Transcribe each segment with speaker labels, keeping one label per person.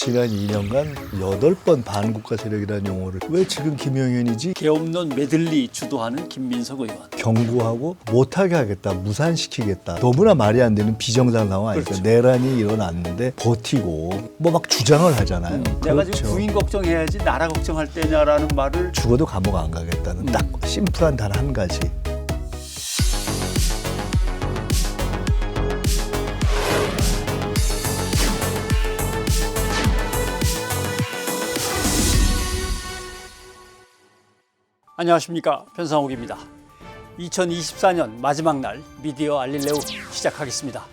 Speaker 1: 지난 2년간 8번 반국가 세력이라는 용어를 왜 지금 김영현이지?
Speaker 2: 개엄론 메들리 주도하는 김민석 의원.
Speaker 1: 경고하고 못하게 하겠다, 무산시키겠다. 너무나 말이 안 되는 비정상 상황 아닙니까?
Speaker 2: 그렇죠.
Speaker 1: 내란이 일어났는데 버티고 뭐 막 주장을 하잖아요.
Speaker 2: 내가 지금 부인 걱정해야지 나라 걱정할 때냐라는 말을
Speaker 1: 죽어도 감옥 안 가겠다는 딱 심플한 단 한 가지.
Speaker 2: 안녕하십니까, 변상욱입니다. 2024년 마지막 날 미디어 알릴레오 시작하겠습니다.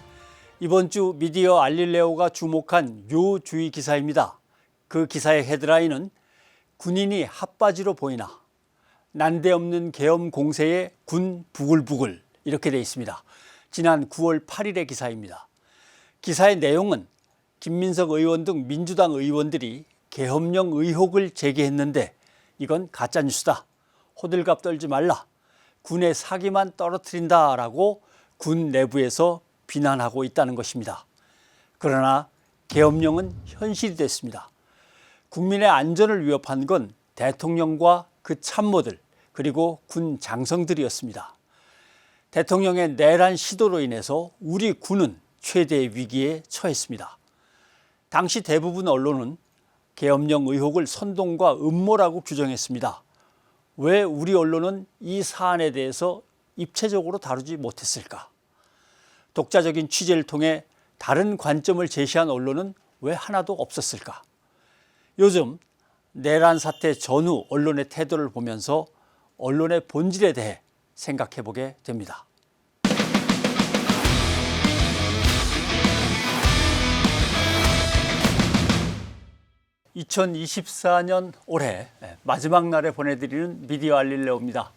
Speaker 2: 이번 주 미디어 알릴레오가 주목한 요주의 기사입니다. 그 기사의 헤드라인은 군인이 핫바지로 보이나 난데없는 계엄 공세에 군 부글부글 이렇게 돼 있습니다. 지난 9월 8일의 기사입니다. 기사의 내용은 김민석 의원 등 민주당 의원들이 계엄령 의혹을 제기했는데 이건 가짜뉴스다. 호들갑 떨지 말라. 군의 사기만 떨어뜨린다라고 군 내부에서 비난하고 있다는 것입니다. 그러나 계엄령은 현실이 됐습니다. 국민의 안전을 위협한 건 대통령과 그 참모들 그리고 군 장성들이었습니다. 대통령의 내란 시도로 인해서 우리 군은 최대의 위기에 처했습니다. 당시 대부분 언론은 계엄령 의혹을 선동과 음모라고 규정했습니다. 왜 우리 언론은 이 사안에 대해서 입체적으로 다루지 못했을까? 독자적인 취재를 통해 다른 관점을 제시한 언론은 왜 하나도 없었을까? 요즘 내란 사태 전후 언론의 태도를 보면서 언론의 본질에 대해 생각해 보게 됩니다. 2024년 올해 마지막 날에 보내드리는 미디어 알릴레오입니다.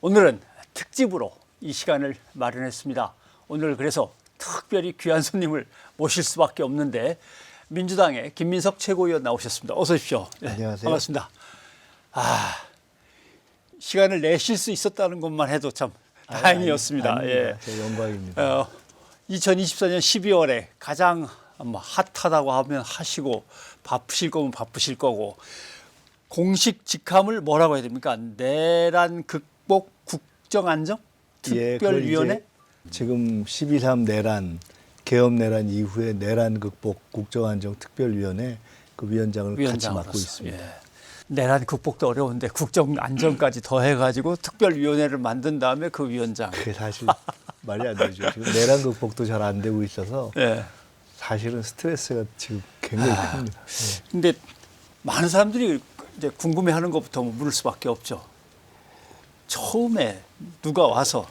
Speaker 2: 오늘은 특집으로 이 시간을 마련했습니다. 오늘 그래서 특별히 귀한 손님을 모실 수밖에 없는데 민주당의 김민석 최고위원 나오셨습니다. 어서 오십시오. 네,
Speaker 1: 안녕하세요.
Speaker 2: 반갑습니다. 시간을 내실 수 있었다는 것만 해도 참 다행이었습니다.
Speaker 1: 예. 영광입니다.
Speaker 2: 2024년 12월에 가장 핫하다고 하면 하시고 바쁘실 거면 바쁘실 거고 공식 직함을 뭐라고 해야 됩니까? 내란 극복 국정안정 특별위원회?
Speaker 1: 예, 지금 12.3 내란, 계엄 내란 이후에 내란 극복 국정안정 특별위원회 그 위원장을 같이 맡고 있습니다.
Speaker 2: 예. 내란 극복도 어려운데 국정안정까지 더해가지고 특별위원회를 만든 다음에 그 위원장.
Speaker 1: 그게 사실 말이 안 되죠. 지금 내란 극복도 잘 안 되고 있어서
Speaker 2: 예.
Speaker 1: 사실은 스트레스가 지금 굉장히 큽니다.
Speaker 2: 근데 많은 사람들이 이제 궁금해하는 것부터 물을 수밖에 없죠. 처음에 누가 와서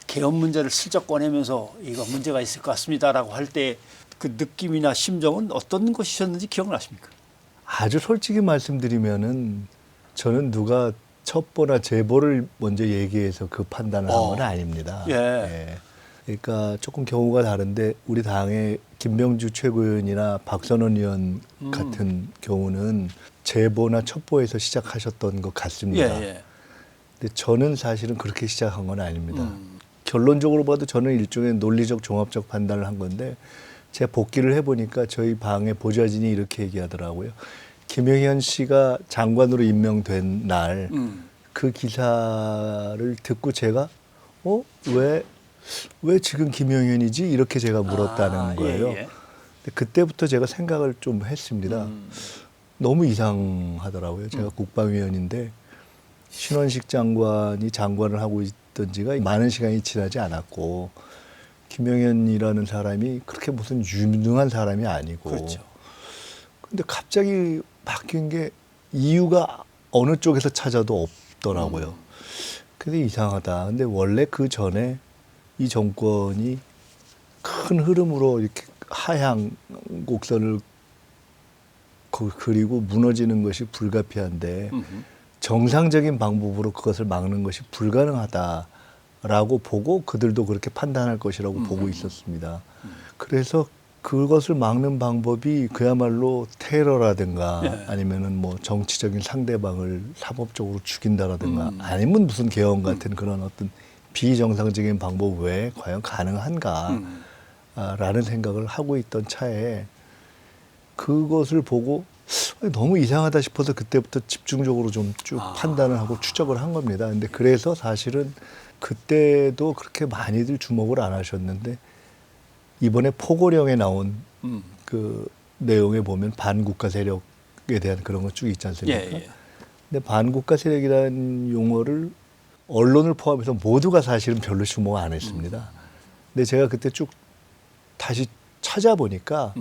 Speaker 2: 계엄 문제를 슬쩍 꺼내면서 이거 문제가 있을 것 같습니다라고 할 때 그 느낌이나 심정은 어떤 것이셨는지 기억나십니까?
Speaker 1: 아주 솔직히 말씀드리면은 저는 누가 첩보나 제보를 먼저 얘기해서 그 판단을 한 건 아닙니다.
Speaker 2: 예.
Speaker 1: 그러니까 조금 경우가 다른데 우리 당의 김병주 최고위원이나 박선원 의원 같은 경우는 제보나 첩보에서 시작하셨던 것 같습니다.
Speaker 2: 예.
Speaker 1: 근데 저는 사실은 그렇게 시작한 건 아닙니다. 결론적으로 봐도 저는 일종의 논리적 종합적 판단을 한 건데 제가 복귀를 해보니까 저희 방의 보좌진이 이렇게 얘기하더라고요. 김영현 씨가 장관으로 임명된 날 그 기사를 듣고 제가 왜 지금 김영현이지? 이렇게 제가 물었다는 거예요.
Speaker 2: 예.
Speaker 1: 근데 그때부터 제가 생각을 좀 했습니다. 너무 이상하더라고요. 제가 국방위원인데 신원식 장관이 장관을 하고 있던 지가 많은 시간이 지나지 않았고 김영현이라는 사람이 그렇게 무슨 유능한 사람이 아니고
Speaker 2: 그렇죠.
Speaker 1: 근데 갑자기 바뀐 게 이유가 어느 쪽에서 찾아도 없더라고요. 근데 이상하다. 근데 원래 그 전에 이 정권이 큰 흐름으로 이렇게 하향 곡선을 그리고 무너지는 것이 불가피한데 정상적인 방법으로 그것을 막는 것이 불가능하다라고 보고 그들도 그렇게 판단할 것이라고 보고 있었습니다. 그래서 그것을 막는 방법이 그야말로 테러라든가 아니면은 뭐 정치적인 상대방을 사법적으로 죽인다라든가 아니면 무슨 계엄 같은 그런 어떤 비정상적인 방법 외에 과연 가능한가라는 생각을 하고 있던 차에 그것을 보고 너무 이상하다 싶어서 그때부터 집중적으로 좀 쭉 판단을 하고 추적을 한 겁니다. 근데 그래서 사실은 그때도 그렇게 많이들 주목을 안 하셨는데 이번에 포고령에 나온 그 내용에 보면 반국가 세력에 대한 그런 거 쭉 있지 않습니까?
Speaker 2: 예, 예.
Speaker 1: 근데 반국가 세력이라는 용어를 언론을 포함해서 모두가 사실은 별로 주목 안 했습니다. 근데 제가 그때 쭉 다시 찾아보니까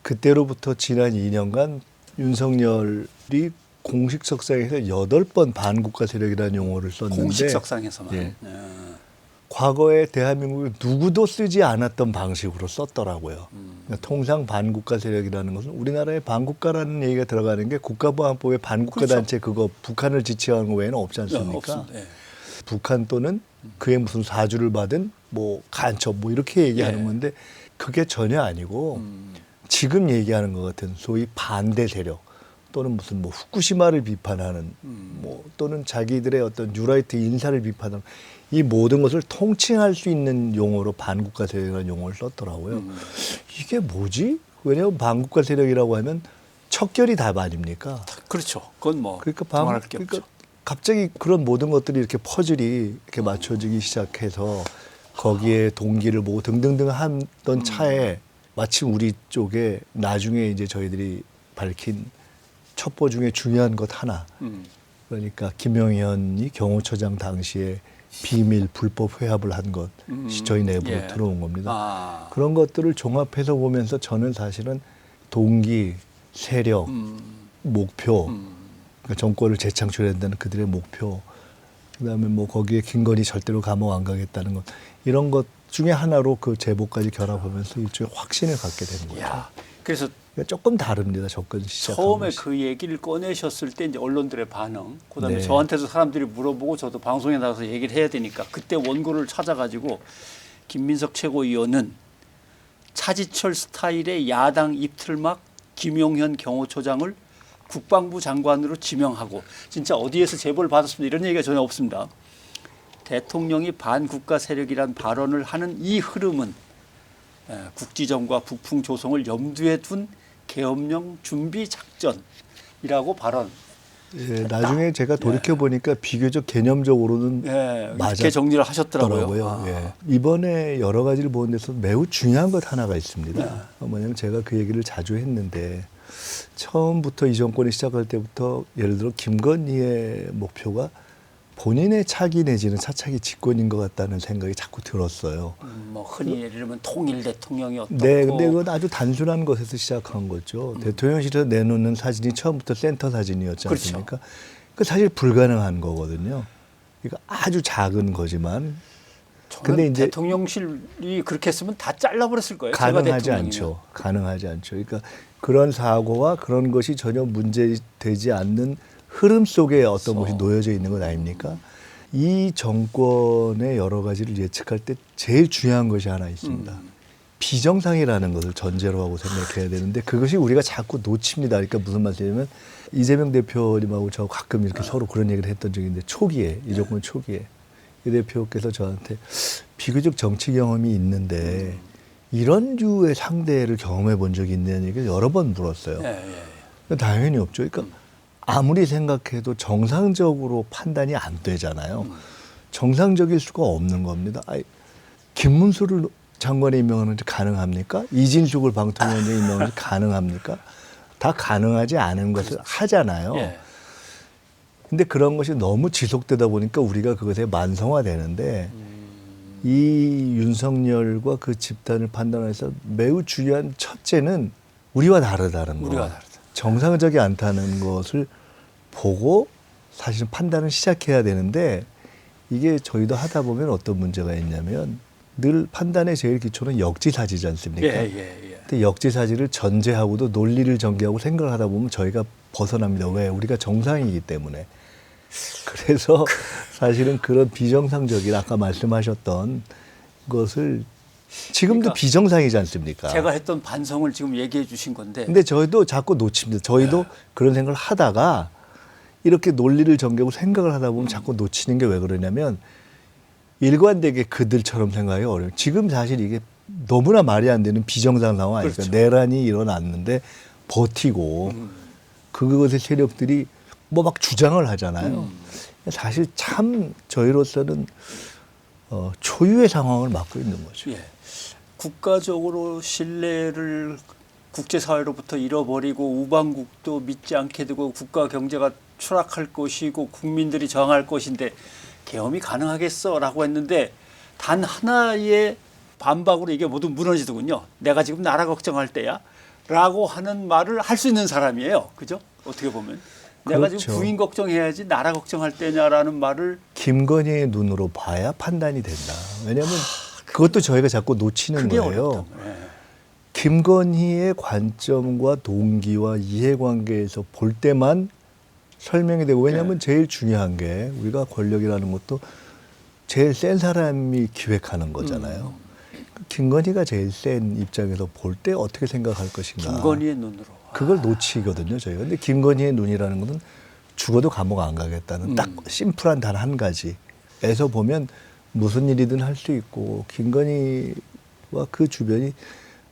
Speaker 1: 그때로부터 지난 2년간 윤석열이 공식 석상에서 8번 반국가 세력이라는 용어를 썼는데
Speaker 2: 공식 석상에서만.
Speaker 1: 예. 과거에 대한민국이 누구도 쓰지 않았던 방식으로 썼더라고요. 그러니까 통상 반국가 세력이라는 것은 우리나라의 반국가라는 얘기가 들어가는 게 국가보안법의 반국가
Speaker 2: 그렇죠.
Speaker 1: 단체 그거 북한을 지칭하는 거 외에는 없지 않습니까?
Speaker 2: 없습니다. 예.
Speaker 1: 북한 또는 그에 무슨 사주를 받은 뭐 간첩 뭐 이렇게 얘기하는
Speaker 2: 예.
Speaker 1: 건데 그게 전혀 아니고 지금 얘기하는 것 같은 소위 반대 세력 또는 무슨 뭐 후쿠시마를 비판하는 뭐 또는 자기들의 어떤 뉴라이트 인사를 비판하는 이 모든 것을 통칭할 수 있는 용어로 반국가 세력이라는 용어를 썼더라고요. 이게 뭐지? 왜냐하면 반국가 세력이라고 하면 척결이 답 아닙니까?
Speaker 2: 그렇죠. 그건 뭐
Speaker 1: 그러니까
Speaker 2: 말할 게 없죠.
Speaker 1: 갑자기 그런 모든 것들이 이렇게 퍼즐이 이렇게 맞춰지기 시작해서 거기에 동기를 보고 등등등 하던 차에 마침 우리 쪽에 나중에 이제 저희들이 밝힌 첩보 중에 중요한 것 하나. 그러니까 김영현이 경호처장 당시에 비밀 불법 회합을 한 것이 저희 내부로
Speaker 2: 예.
Speaker 1: 들어온 겁니다.
Speaker 2: 아.
Speaker 1: 그런 것들을 종합해서 보면서 저는 사실은 동기, 세력, 목표, 그러니까 정권을 재창출한다는 그들의 목표, 그다음에 뭐 거기에 김건희 절대로 감옥 안 가겠다는 것 이런 것 중에 하나로 그 제보까지 결합하면서 일종의 확신을 갖게 되는 거죠.
Speaker 2: 야. 그래서
Speaker 1: 그러니까 조금 다릅니다. 접근 시작한
Speaker 2: 처음에
Speaker 1: 것이.
Speaker 2: 그 얘기를 꺼내셨을 때 이제 언론들의 반응, 그다음에
Speaker 1: 네.
Speaker 2: 저한테도 사람들이 물어보고 저도 방송에 나가서 얘기를 해야 되니까 그때 원고를 찾아가지고 김민석 최고위원은 차지철 스타일의 야당 입틀막 김용현 경호처장을 국방부 장관으로 지명하고 진짜 어디에서 제보를 받았습니다. 이런 얘기가 전혀 없습니다. 대통령이 반국가 세력이란 발언을 하는 이 흐름은 국지정과 북풍 조성을 염두에 둔 계엄령 준비 작전이라고 발언.
Speaker 1: 예, 나중에 제가 돌이켜 보니까 비교적 개념적으로는
Speaker 2: 예,
Speaker 1: 맞았더라고요.
Speaker 2: 이렇게 정리를 하셨더라고요.
Speaker 1: 예. 이번에 여러 가지를 보는 데서 매우 중요한 것 하나가 있습니다. 뭐냐면 제가 그 얘기를 자주 했는데 처음부터 이 정권이 시작할 때부터 예를 들어 김건희의 목표가 본인의 차기 내지는 차차기 집권인 것 같다는 생각이 자꾸 들었어요.
Speaker 2: 뭐 흔히 예를 들면 통일 대통령이 어떻고.
Speaker 1: 네, 근데 그건 아주 단순한 것에서 시작한 거죠. 대통령실에서 내놓는 사진이 처음부터 센터 사진이었지
Speaker 2: 그렇죠.
Speaker 1: 않습니까? 그 사실 불가능한 거거든요. 그러니까 아주 작은 거지만 근데 이제
Speaker 2: 대통령실이 그렇게 했으면 다 잘라버렸을 거예요. 제가
Speaker 1: 가능하지
Speaker 2: 대통령이면.
Speaker 1: 않죠. 가능하지 않죠. 그러니까 그런 사고와 그런 것이 전혀 문제되지 않는 흐름 속에 어떤 것이 놓여져 있는 것 아닙니까? 이 정권의 여러 가지를 예측할 때 제일 중요한 것이 하나 있습니다. 비정상이라는 것을 전제로 하고 생각해야 되는데 그것이 우리가 자꾸 놓칩니다. 그러니까 무슨 말이냐면 이재명 대표님하고 저 가끔 이렇게 서로 그런 얘기를 했던 적이 있는데 초기에 이 정권 초기에 이 대표께서 저한테 비교적 정치 경험이 있는데 이런 류의 상대를 경험해 본 적이 있느냐는 얘기를 여러 번 물었어요. 당연히 없죠. 그러니까 아무리 생각해도 정상적으로 판단이 안 되잖아요. 정상적일 수가 없는 겁니다. 김문수를 장관에 임명하는 게 가능합니까? 이진숙을 방통위원장에 임명하는 게 가능합니까? 다 가능하지 않은 것을 하잖아요.
Speaker 2: 예.
Speaker 1: 근데 그런 것이 너무 지속되다 보니까 우리가 그것에 만성화되는데 이 윤석열과 그 집단을 판단해서 매우 중요한 첫째는 우리와 다르다는 거.
Speaker 2: 우리와 다르다.
Speaker 1: 정상적이 않다는 것을 보고 사실은 판단을 시작해야 되는데 이게 저희도 하다 보면 어떤 문제가 있냐면 늘 판단의 제일 기초는 역지사지지 않습니까? 근데 역지사지를 전제하고도 논리를 전개하고 생각을 하다 보면 저희가 벗어납니다. 왜? 우리가 정상이기 때문에. 그래서 사실은 그런 비정상적인 아까 말씀하셨던 것을 지금도
Speaker 2: 그러니까
Speaker 1: 비정상이지 않습니까?
Speaker 2: 제가 했던 반성을 지금 얘기해 주신 건데.
Speaker 1: 근데 저희도 자꾸 놓칩니다. 저희도 그런 생각을 하다가 이렇게 논리를 전개하고 생각을 하다 보면 자꾸 놓치는 게 왜 그러냐면 일관되게 그들처럼 생각하기 어려워요. 지금 사실 이게 너무나 말이 안 되는 비정상 상황 아닙니까?
Speaker 2: 그렇죠.
Speaker 1: 내란이 일어났는데 버티고 그것의 세력들이 뭐 막 주장을 하잖아요. 사실 참 저희로서는 초유의 상황을 맞고 있는 거죠.
Speaker 2: 예. 국가적으로 신뢰를 국제사회로부터 잃어버리고 우방국도 믿지 않게 되고 국가 경제가 추락할 것이고 국민들이 저항할 것인데 계엄이 가능하겠어라고 했는데 단 하나의 반박으로 이게 모두 무너지더군요. 내가 지금 나라 걱정할 때야 라고 하는 말을 할 수 있는 사람이에요. 그죠? 어떻게 보면. 내가
Speaker 1: 그렇죠.
Speaker 2: 지금 부인 걱정해야지 나라 걱정할 때냐라는 말을
Speaker 1: 김건희의 눈으로 봐야 판단이 된다. 왜냐하면 그것도 저희가 자꾸 놓치는
Speaker 2: 그게
Speaker 1: 거예요.
Speaker 2: 어렵다. 예.
Speaker 1: 김건희의 관점과 동기와 이해관계에서 볼 때만 설명이 되고 왜냐하면 제일 중요한 게 우리가 권력이라는 것도 제일 센 사람이 기획하는 거잖아요. 김건희가 제일 센 입장에서 볼 때 어떻게 생각할 것인가.
Speaker 2: 김건희의 눈으로.
Speaker 1: 그걸 놓치거든요, 저희가. 근데 김건희의 눈이라는 것은 죽어도 감옥 안 가겠다는 딱 심플한 단 한 가지에서 보면 무슨 일이든 할 수 있고 김건희와 그 주변이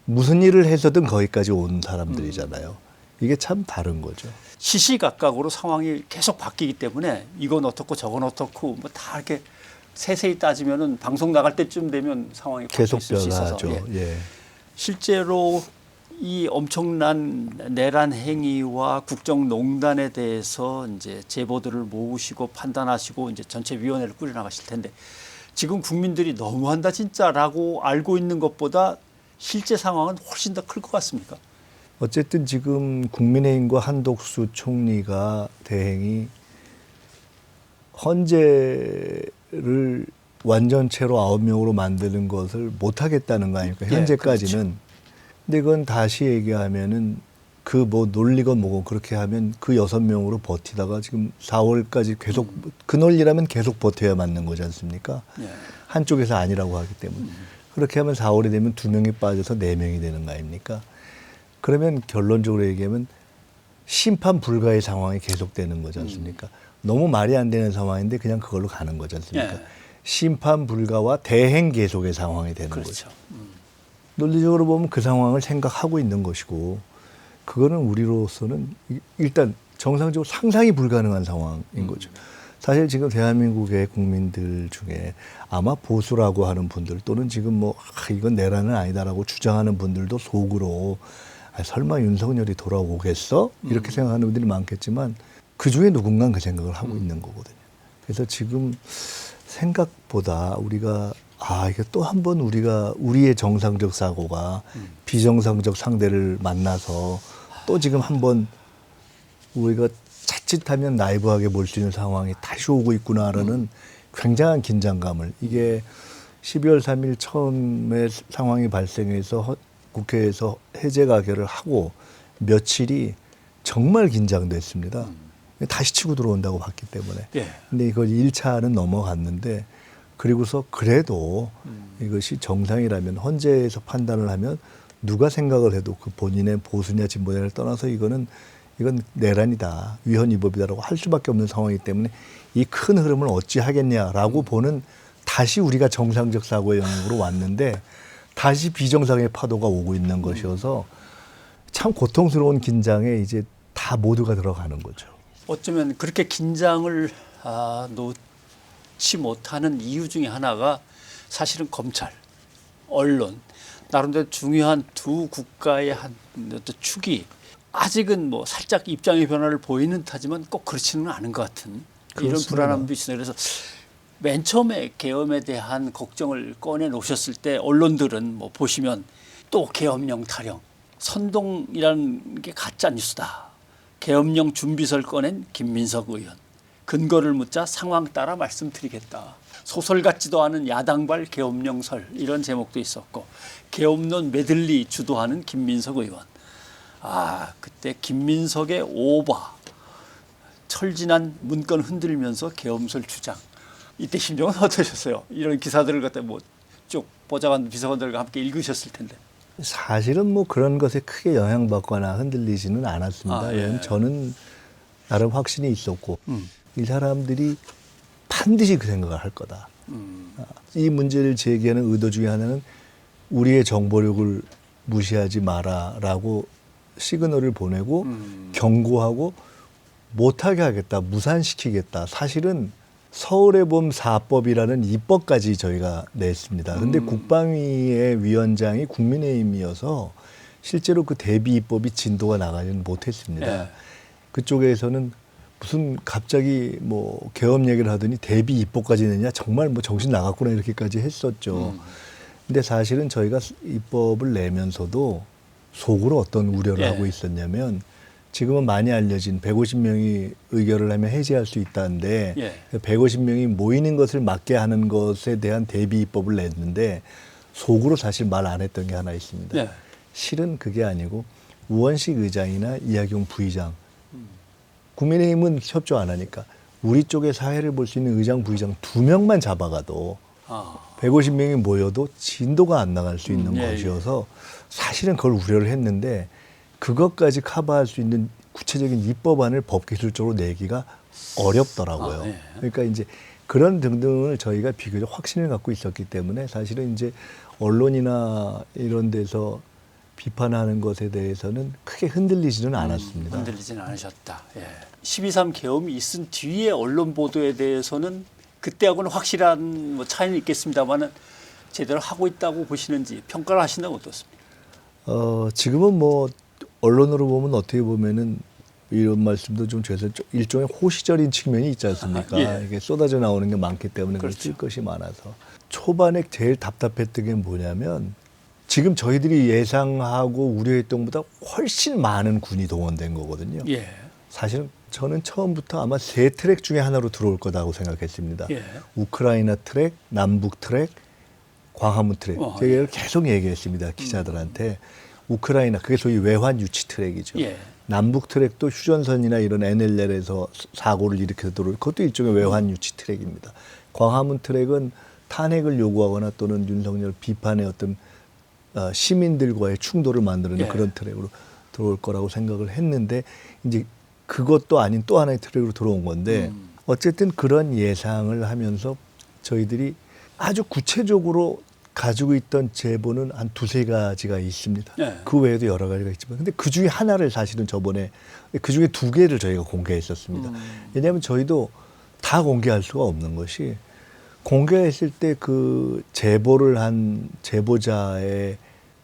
Speaker 1: 무슨 일을 해서든 거기까지 온 사람들이잖아요. 이게 참 다른 거죠.
Speaker 2: 시시각각으로 상황이 계속 바뀌기 때문에 이건 어떻고 저건 어떻고 뭐 다 이렇게 세세히 따지면은 방송 나갈 때쯤 되면 상황이
Speaker 1: 계속
Speaker 2: 바뀔 수 있어서
Speaker 1: 변하죠. 예.
Speaker 2: 실제로 이 엄청난 내란 행위와 국정농단에 대해서 이제 제보들을 모으시고 판단하시고 이제 전체 위원회를 꾸려나가실 텐데 지금 국민들이 너무한다 진짜라고 알고 있는 것보다 실제 상황은 훨씬 더 클 것 같습니까?
Speaker 1: 어쨌든 지금 국민의힘과 한독수 총리가 대행이 헌재를 완전체로 9명으로 만드는 것을 못하겠다는 거 아닙니까? 현재까지는.
Speaker 2: 그렇죠.
Speaker 1: 근데 그건 다시 얘기하면은 그 뭐 논리건 뭐건 그렇게 하면 그 6명으로 버티다가 지금 4월까지 계속 그 논리라면 계속 버텨야 맞는 거지 않습니까?
Speaker 2: 예.
Speaker 1: 한쪽에서 아니라고 하기 때문에. 그렇게 하면 4월이 되면 2명이 빠져서 4명이 되는 거 아닙니까? 그러면 결론적으로 얘기하면 심판 불가의 상황이 계속되는 거지 않습니까? 너무 말이 안 되는 상황인데 그냥 그걸로 가는 거지 않습니까?
Speaker 2: 예.
Speaker 1: 심판 불가와 대행 계속의 상황이 되는 거죠.
Speaker 2: 그렇죠.
Speaker 1: 논리적으로 보면 그 상황을 생각하고 있는 것이고 그거는 우리로서는 일단 정상적으로 상상이 불가능한 상황인 거죠. 사실 지금 대한민국의 국민들 중에 아마 보수라고 하는 분들 또는 지금 뭐 이건 내란은 아니다라고 주장하는 분들도 속으로 설마 윤석열이 돌아오겠어? 이렇게 생각하는 분들이 많겠지만 그중에 누군가는 그 생각을 하고 있는 거거든요. 그래서 지금 생각보다 우리가 이게 또 한 번 우리의 정상적 사고가 비정상적 상대를 만나서 또 지금 한 번 우리가 자칫하면 나이브하게 볼 수 있는 상황이 다시 오고 있구나라는 굉장한 긴장감을 이게 12월 3일 처음에 상황이 발생해서 국회에서 해제 가결을 하고 며칠이 정말 긴장됐습니다. 다시 치고 들어온다고 봤기 때문에.
Speaker 2: 예.
Speaker 1: 근데 이걸 1차는 넘어갔는데 그리고서 그래도 이것이 정상이라면 헌재에서 판단을 하면 누가 생각을 해도 그 본인의 보수냐 진보냐를 떠나서 이건 내란이다, 위헌위법이다라고 할 수밖에 없는 상황이기 때문에 이 큰 흐름을 어찌 하겠냐라고 보는 다시 우리가 정상적 사고의 영역으로 왔는데 다시 비정상의 파도가 오고 있는 것이어서 참 고통스러운 긴장에 이제 다 모두가 들어가는 거죠.
Speaker 2: 어쩌면 그렇게 긴장을 놓지 못하는 이유 중에 하나가 사실은 검찰, 언론, 나름대로 중요한 두 국가의 한 어떤 축이 아직은 뭐 살짝 입장의 변화를 보이는 듯하지만 꼭 그렇지는 않은 것 같은 이런
Speaker 1: 그렇습니다.
Speaker 2: 불안함도 있어요. 그래서 맨 처음에 계엄에 대한 걱정을 꺼내 놓으셨을 때 언론들은 뭐 보시면 또 계엄령 타령, 선동이라는 게 가짜 뉴스다. 계엄령 준비설 꺼낸 김민석 의원. 근거를 묻자 상황 따라 말씀드리겠다. 소설 같지도 않은 야당발 계엄령설 이런 제목도 있었고 계엄론 메들리 주도하는 김민석 의원. 그때 김민석의 오바, 철진한 문건 흔들면서 계엄설 주장. 이때 심정은 어떠셨어요? 이런 기사들을 갖다 뭐 쭉 보좌관 비서관들과 함께 읽으셨을 텐데.
Speaker 1: 사실은 뭐 그런 것에 크게 영향받거나 흔들리지는 않았습니다. 왜냐하면 저는 나름 확신이 있었고 이 사람들이 반드시 그 생각을 할 거다. 이 문제를 제기하는 의도 중에 하나는 우리의 정보력을 무시하지 마라라고 시그널을 보내고 경고하고 못하게 하겠다, 무산시키겠다. 사실은 서울의 봄 4법이라는 입법까지 저희가 냈습니다. 근데 국방위의 위원장이 국민의힘이어서 실제로 그 대비 입법이 진도가 나가지는 못했습니다.
Speaker 2: 예.
Speaker 1: 그쪽에서는 무슨 갑자기 뭐 계엄 얘기를 하더니 대비 입법까지 내냐, 정말 뭐 정신 나갔구나 이렇게까지 했었죠. 근데 사실은 저희가 입법을 내면서도 속으로 어떤 우려를
Speaker 2: 예.
Speaker 1: 하고 있었냐면, 지금은 많이 알려진 150명이 의결을 하면 해제할 수 있다는데
Speaker 2: 예.
Speaker 1: 150명이 모이는 것을 막게 하는 것에 대한 대비 입법을 냈는데 속으로 사실 말 안 했던 게 하나 있습니다.
Speaker 2: 예.
Speaker 1: 실은 그게 아니고 우원식 의장이나 이학용 부의장, 국민의힘은 협조 안 하니까 우리 쪽의 사회를 볼 수 있는 의장 부의장 2명만 잡아가도
Speaker 2: 아.
Speaker 1: 150명이 모여도 진도가 안 나갈 수 있는
Speaker 2: 예,
Speaker 1: 것이어서 사실은 그걸 우려를 했는데, 그것까지 커버할 수 있는 구체적인 입법안을 법기술적으로 내기가 어렵더라고요.
Speaker 2: 아, 예.
Speaker 1: 그러니까 이제 그런 등등을 저희가 비교적 확신을 갖고 있었기 때문에 사실은 이제 언론이나 이런 데서 비판하는 것에 대해서는 크게 흔들리지는 않았습니다.
Speaker 2: 흔들리지는 않으셨다. 예. 12.3 계엄이 있은 뒤에 언론 보도에 대해서는 그때하고는 확실한 뭐 차이는 있겠습니다만은 제대로 하고 있다고 보시는지, 평가를 하신다면 어떻습니까?
Speaker 1: 지금은 뭐 언론으로 보면 어떻게 보면은 이런 말씀도 좀 죄송, 일종의 호시절인 측면이 있지 않습니까?
Speaker 2: 예.
Speaker 1: 이게 쏟아져 나오는 게 많기 때문에
Speaker 2: 그렇죠.
Speaker 1: 쓸 것이 많아서. 초반에 제일 답답했던 게 뭐냐면, 지금 저희들이 예상하고 우려했던 것보다 훨씬 많은 군이 동원된 거거든요.
Speaker 2: 예.
Speaker 1: 사실은 저는 처음부터 아마 3트랙 중에 하나로 들어올 거다고 생각했습니다.
Speaker 2: 예.
Speaker 1: 우크라이나 트랙, 남북 트랙, 광화문 트랙. 제가
Speaker 2: 예.
Speaker 1: 계속 얘기했습니다, 기자들한테. 우크라이나, 그게 소위 외환 유치 트랙이죠.
Speaker 2: 예.
Speaker 1: 남북 트랙도 휴전선이나 이런 NLL에서 사고를 일으켜서 들어올, 그것도 일종의 외환 유치 트랙입니다. 광화문 트랙은 탄핵을 요구하거나 또는 윤석열 비판의 어떤 시민들과의 충돌을 만드는
Speaker 2: 예.
Speaker 1: 그런 트랙으로 들어올 거라고 생각을 했는데, 이제 그것도 아닌 또 하나의 트랙으로 들어온 건데, 어쨌든 그런 예상을 하면서 저희들이 아주 구체적으로 가지고 있던 제보는 한 2-3가지가 있습니다.
Speaker 2: 네.
Speaker 1: 그 외에도 여러 가지가 있지만, 근데 그 중에 하나를 사실은 저번에, 그 중에 2개를 저희가 공개했었습니다. 왜냐하면 저희도 다 공개할 수가 없는 것이, 공개했을 때 그 제보를 한 제보자의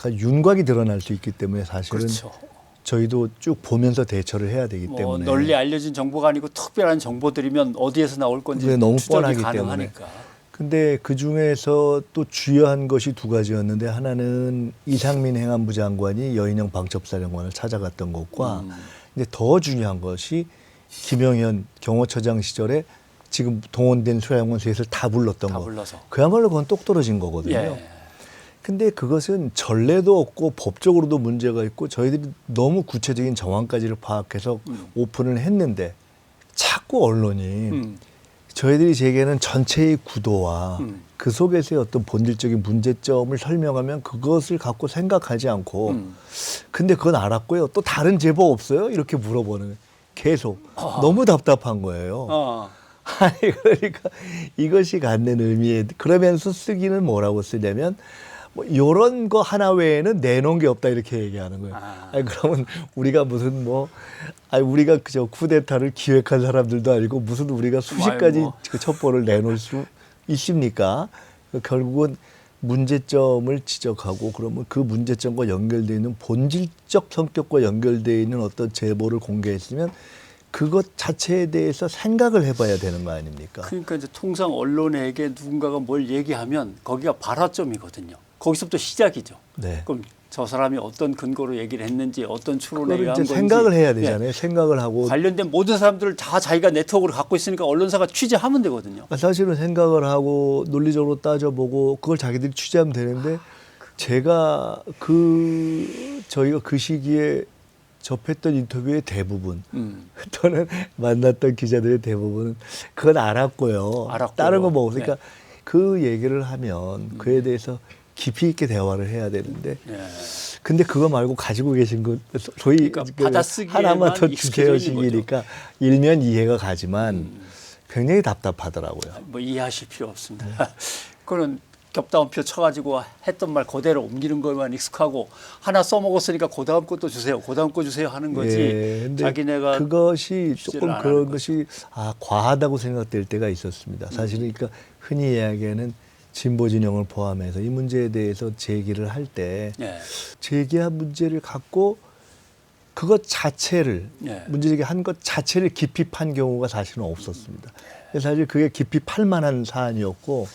Speaker 1: 윤곽이 드러날 수 있기 때문에 사실은
Speaker 2: 그렇죠.
Speaker 1: 저희도 쭉 보면서 대처를 해야 되기
Speaker 2: 뭐
Speaker 1: 때문에.
Speaker 2: 널리 알려진 정보가 아니고 특별한 정보들이면 어디에서 나올 건지
Speaker 1: 그게 너무
Speaker 2: 추적이
Speaker 1: 뻔하기
Speaker 2: 가능하니까.
Speaker 1: 근데 그 중에서 또 주요한 것이 2가지였는데, 하나는 이상민 행안부 장관이 여인영 방첩사령관을 찾아갔던 것과, 이제 더 중요한 것이 김영현 경호처장 시절에 지금 동원된 소양원 셋을 다 불렀던
Speaker 2: 다
Speaker 1: 거.
Speaker 2: 불러서.
Speaker 1: 그야말로 그건 똑 떨어진 거거든요.
Speaker 2: 예.
Speaker 1: 근데 그것은 전례도 없고 법적으로도 문제가 있고 저희들이 너무 구체적인 정황까지를 파악해서 오픈을 했는데, 자꾸 언론이 저희들이 제기하는 전체의 구도와 그 속에서의 어떤 본질적인 문제점을 설명하면 그것을 갖고 생각하지 않고, 근데 그건 알았고요, 또 다른 제보 없어요? 이렇게 물어보는 거예요. 계속. 너무 답답한 거예요. 아니, 그러니까 이것이 갖는 의미에, 그러면서 쓰기는 뭐라고 쓰냐면, 뭐 요런 거 하나 외에는 내놓은 게 없다, 이렇게 얘기하는 거예요. 아니, 그러면 우리가 무슨 뭐, 아니, 우리가 그저 쿠데타를 기획한 사람들도 아니고 무슨 우리가 수십 가지
Speaker 2: 뭐.
Speaker 1: 그 첩보를 내놓을 수 있습니까? 결국은 문제점을 지적하고, 그러면 그 문제점과 연결되어 있는 본질적 성격과 연결되어 있는 어떤 제보를 공개했으면 그것 자체에 대해서 생각을 해봐야 되는 거 아닙니까?
Speaker 2: 그러니까 이제 통상 언론에게 누군가가 뭘 얘기하면 거기가 발화점이거든요. 거기서부터 시작이죠.
Speaker 1: 네.
Speaker 2: 그럼 저 사람이 어떤 근거로 얘기를 했는지, 어떤 추론에
Speaker 1: 그걸
Speaker 2: 의한
Speaker 1: 이제
Speaker 2: 건지,
Speaker 1: 생각을 해야 되잖아요.
Speaker 2: 예.
Speaker 1: 생각을 하고.
Speaker 2: 관련된 모든 사람들을 다 자기가 네트워크를 갖고 있으니까 언론사가 취재하면 되거든요.
Speaker 1: 사실은 생각을 하고 논리적으로 따져보고 그걸 자기들이 취재하면 되는데, 제가 저희가 그 시기에 접했던 인터뷰의 대부분 또는 만났던 기자들의 대부분은 그건 알았고요. 다른 거 뭐 그러니까 그 얘기를 하면 그에 대해서 깊이 있게 대화를 해야 되는데, 근데 그거 말고 가지고 계신 거 소위
Speaker 2: 그러니까
Speaker 1: 그
Speaker 2: 받아쓰기에만
Speaker 1: 하나만 더
Speaker 2: 익숙해져
Speaker 1: 주세요
Speaker 2: 있는
Speaker 1: 식이니까 일면 이해가 가지만 굉장히 답답하더라고요.
Speaker 2: 뭐 이해하실 필요 없습니다. 그건 겹다운표 쳐가지고 했던 말 그대로 옮기는 것만 익숙하고 하나 써먹었으니까 그 다음 것도 주세요. 그 다음 거 주세요 하는 거지.
Speaker 1: 근데
Speaker 2: 자기네가
Speaker 1: 그것이
Speaker 2: 취재를
Speaker 1: 조금
Speaker 2: 안
Speaker 1: 그런
Speaker 2: 하는
Speaker 1: 것이 과하다고 생각될 때가 있었습니다. 사실은 그러니까 흔히 이야기하는 진보 진영을 포함해서 이 문제에 대해서 제기를 할 때
Speaker 2: 예.
Speaker 1: 제기한 문제를 갖고 그것 자체를
Speaker 2: 예.
Speaker 1: 문제 제기한 것 자체를 깊이 판 경우가 사실은 없었습니다. 그래서 사실 그게 깊이 팔 만한 사안이었고